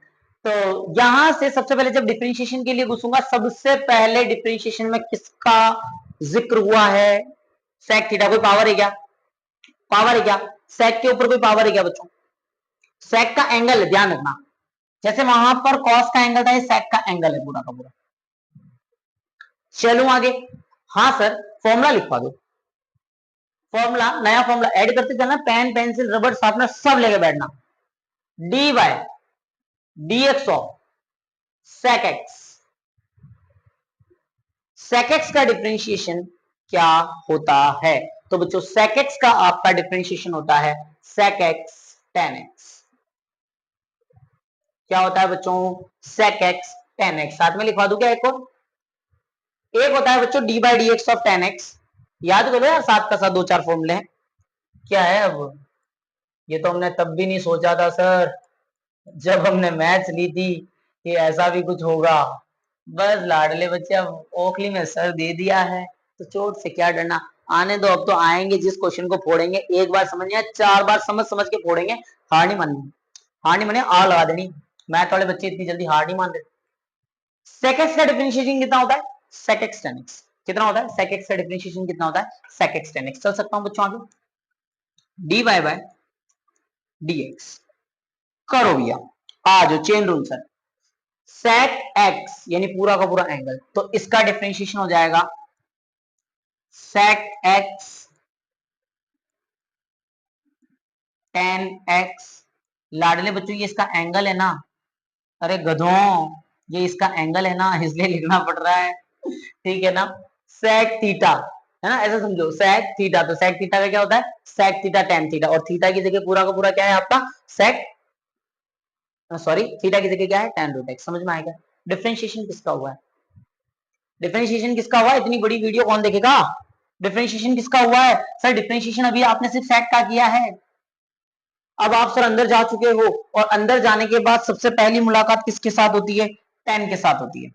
तो यहां से सबसे पहले जब डिफरेंशिएशन के लिए घुसूंगा, सबसे पहले डिफरेंशिएशन में किसका जिक्र हुआ है? Sec theta. कोई पावर है क्या? पावर है क्या? सेक के ऊपर कोई पावर है क्या बच्चों? सेक का एंगल है, ध्यान रखना, जैसे वहां पर कॉस का एंगल था, ये सेक का एंगल है पूरा का पूरा। चलो आगे, हाँ सर फॉर्मूला लिखवा दो, फॉर्मूला, नया फॉर्मूला ऐड करते चलना, पेन पेंसिल रबड़ शार्पनर सब लेके बैठना। D by d x of sec x, sec x का डिफरेंशिएशन क्या होता है? तो बच्चों सेक एक्स का आपका डिफरेंशिएशन होता है सेक एक्स टेन एक्स। क्या होता है बच्चों? Sec x tan x. साथ में लिखवा दूं क्या एक और? एक होता है बच्चों D by d x of ten x. याद करो यार, साथ का साथ 2-4 फॉर्मूले हैं। क्या है अब? ये तो हमने तब भी नहीं सोचा था सर, जब हमने मैथ्स ली थी कि ऐसा भी कुछ होगा। बस लाडले बच्चे, अब ओखली में सर दे दिया है तो चोट से क्या डरना। आने दो, अब तो आएंगे, जिस क्वेश्चन को फोड़ेंगे एक बार समझिए, 4 बार समझ समझ के फोड़ेंगे। हार नहीं माननी, हार नहीं माने, आ लगा देनी। मैथ वाले बच्चे इतनी जल्दी हार नहीं मानते। सेक एक्स का डिफरेंशिएशन कितना होता है? Sec x tan x. कितना होता है? सेक एक्स का डिफरेंशिएशन कितना होता है? Sec x tan x. चल सकता हूं बच्चों आगे, d y by d x करो भैया। आ जाओ chain rule sir, sec x यानी पूरा का पूरा एंगल, तो इसका डिफरेंशिएशन हो जाएगा सेक एक्स टेन एक्स। लाडले बच्चों ये इसका एंगल है ना, अरे गधों ये इसका एंगल है ना, इसलिए लिखना पड़ रहा है, ठीक है ना। सेक थीटा है ना, ऐसा समझो, सेक थीटा, तो सेक थीटा का क्या होता है? सेक थीटा टेन थीटा, और थीटा की जगह पूरा का पूरा क्या है आपका? सेक, सॉरी थीटा की जगह क्या है? Tan root x. समझ में आएगा? डिफरेंशिएशन किसका हुआ है? डिफरेंशिएशन किसका हुआ है? इतनी बड़ी वीडियो कौन देखेगा? डिफरेंशिएशन किसका हुआ है? सर डिफरेंशिएशन अभी आपने सिर्फ सेक का किया है, अब आप सर अंदर जा चुके हो, और अंदर जाने के बाद सबसे पहली मुलाकात किसके साथ होती है? टेन के साथ होती है।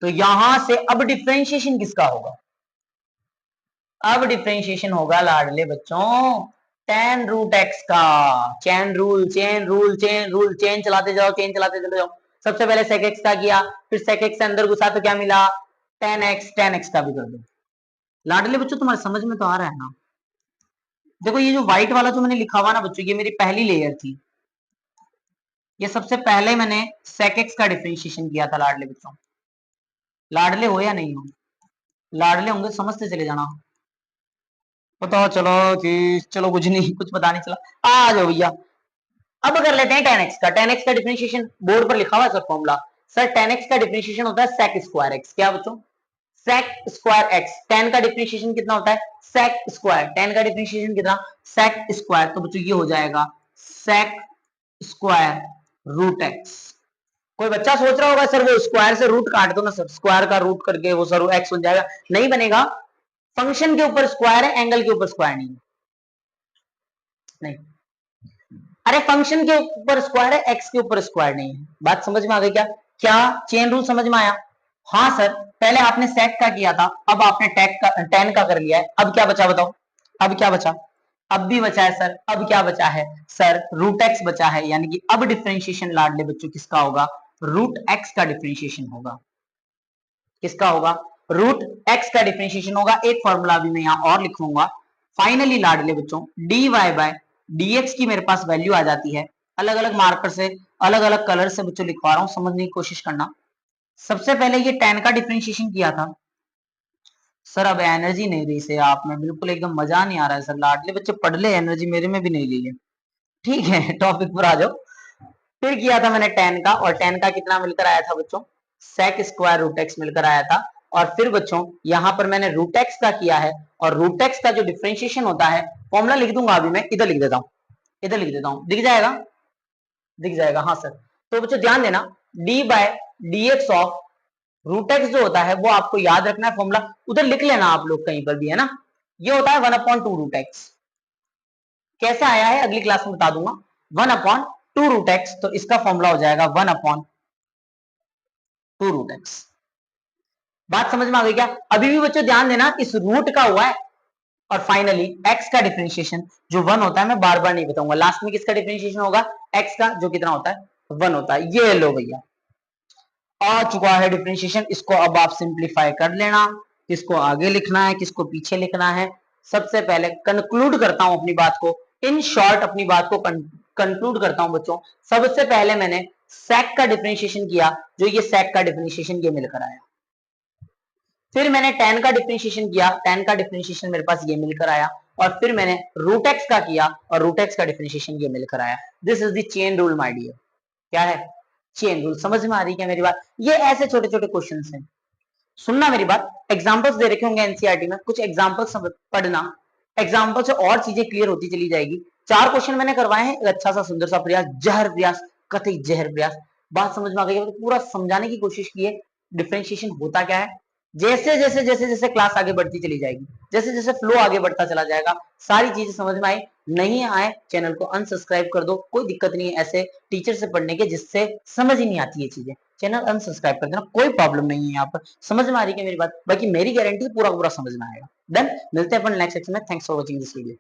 तो यहां से अब डिफरेंशिएशन किसका होगा? अब डिफरेंशिएशन होगा लाडले बच्चों टेन रूट एक्स का। Chain rule chain rule chain rule, chain चलाते जाओ, चेन चलाते चले जाओ। सबसे पहले सेक एक्स का किया, फिर सेक एक्स से अंदर घुसा तो क्या मिला? टेन एक्स का भी कर दो। लाडले बच्चों तुम्हारे समझ में तो आ रहा है ना? देखो ये जो व्हाइट वाला जो मैंने लिखा हुआ ना बच्चों, ये मेरी पहली लेयर थी, ये सबसे पहले मैंने सेक एक्स का डिफरेंशिएशन किया था लाडले बच्चों। लाडले हो या नहीं हो? लाडले होंगे समझते चले जाना। पता चलो कि चलो कुछ नहीं, कुछ पता नहीं चला। आ जाओ भैया, अब कर लेते हैं टेन एक्स का। टेन एक्स का डिफरेंशिएशन बोर्ड पर लिखा हुआ है sir formula. Sir ten x का डिफरेंशिएशन होता है सेक स्क्वायर एक्स। क्या बच्चों? sec स्क्वायर x, tan का डिफरेंशिएशन कितना होता है sec स्क्वायर, tan का डिफरेंशिएशन कितना sec स्क्वायर, तो बच्चों ये हो जाएगा sec स्क्वायर रूट x। कोई बच्चा सोच रहा होगा सर वो स्क्वायर से रूट काट दो ना सर, स्क्वायर का रूट करके वो सर x बन जाएगा, नहीं बनेगा, फंक्शन के ऊपर स्क्वायर है, एंगल के ऊपर स्क्वायर नहीं, नहीं, अरे फंक्शन के ऊपर स्क्वायर है, एक्स के ऊपर स्क्वायर नहीं है। बात समझ में आ गई क्या? क्या चेन रूल समझ में आया? हाँ सर, पहले आपने सेक का किया था, अब आपने टेन का कर लिया है, अब क्या बचा बताओ? अब क्या बचा? अब भी बचा है सर, अब क्या बचा है सर? रूट एक्स बचा है, यानी कि अब डिफरेंशिएशन लाडले बच्चों किसका होगा? रूट एक्स का डिफरेंशिएशन होगा। किसका होगा? रूट एक्स का डिफरेंशिएशन होगा। एक फॉर्मूला भी मैं यहां और लिखूंगा। फाइनली लाडले बच्चों d y by d x की मेरे पास वैल्यू आ जाती है। अलग अलग मार्कर से, अलग अलग कलर से बच्चों लिखवा रहा हूं, समझने की कोशिश करना। सबसे पहले ये tan का डिफरेंशिएशन किया था सर, अब एनर्जी नहीं रही से आप में, बिल्कुल एकदम मजा नहीं आ रहा है सर, लाडले बच्चे पढ़ ले, एनर्जी मेरे में भी नहीं ली है। ठीक है टॉपिक पर आ जाओ। फिर किया था मैंने tan का, और tan का कितना मिलकर आया था बच्चों? sec स्क्वायर रूट एक्स मिलकर आया था। और फिर बच्चों यहां पर मैंने रूट एक्स का किया है, और रूट एक्स का जो डिफरेंशिएशन होता है, फॉर्मूला लिख दूंगा अभी मैं, इधर लिख देता हूं, इधर लिख देता हूं, दिख जाएगा? दिख जाएगा, हाँ सर। तो बच्चों ध्यान देना, d by d x of root x जो होता है वो आपको याद रखना है, फॉर्मूला उधर लिख लेना आप लोग कहीं पर भी, है ना? ये होता है 1/2 रूट एक्स। कैसा आया है अगली क्लास में बता दूंगा। 1/2 रूट एक्स, तो इसका फॉर्मूला हो जाएगा 1/2 रूट एक्स। बात समझ में आ गई क्या? अभी भी बच्चों ध्यान देना, इस रूट का हुआ है, और फाइनली x का डिफरेंशिएशन जो 1 होता है, मैं बार बार नहीं बताऊंगा, लास्ट में किसका डिफरेंशिएशन होगा? x का, जो कितना होता है? 1 होता है। ये लो भैया, आ चुका है डिफरेंशिएशन। इसको अब आप सिंप्लीफाई कर लेना, किसको आगे लिखना है, किसको पीछे लिखना है। सबसे पहले कंक्लूड करता हूं अपनी बात को, इन शॉर्ट अपनी बात को कंक्लूड करता हूं बच्चों। सबसे पहले मैंने sec का डिफरेंशिएशन किया, जो ये sec का डिफरेंशिएशन ये मिलकर आया। फिर मैंने tan का डिफरेंशिएशन किया, tan का डिफरेंशिएशन मेरे पास ये मिलकर आया। और फिर मैंने रूट एक्स का किया, और रूट एक्स का डिफरेंशिएशन ये मिलकर आया। This is the chain rule my dear. क्या है? Chain rule. समझ में आ रही है क्या मेरी बात? ये ऐसे छोटे छोटे क्वेश्चन हैं, सुनना मेरी बात। एग्जाम्पल्स दे रखे होंगे एनसीईआरटी में, कुछ एग्जाम्पल्स पढ़ना, एग्जाम्पल से और चीजें क्लियर होती चली जाएगी। 4 क्वेश्चन मैंने करवाए हैं, अच्छा सा सुंदर सा प्रयास, जहर प्रयास, कतई जहर प्रयास। बात समझ में आ गई है? तो पूरा समझाने की कोशिश की है डिफरेंशिएशन होता क्या है। जैसे जैसे जैसे जैसे क्लास आगे बढ़ती चली जाएगी, जैसे जैसे फ्लो आगे बढ़ता चला जाएगा, सारी चीजें समझ में आई। नहीं आए चैनल को अनसब्सक्राइब कर दो, कोई दिक्कत नहीं है ऐसे टीचर से पढ़ने के जिससे समझ ही नहीं आती है चीजें, चैनल अनसब्सक्राइब कर देना, कोई प्रॉब्लम नहीं है यहाँ पर। समझ में आ रही है मेरी बात? बाकी मेरी गारंटी पूरा पूरा समझ में आएगा। देन मिलते हैं अपन नेक्स्ट सेक्शन में। Thanks for watching this video.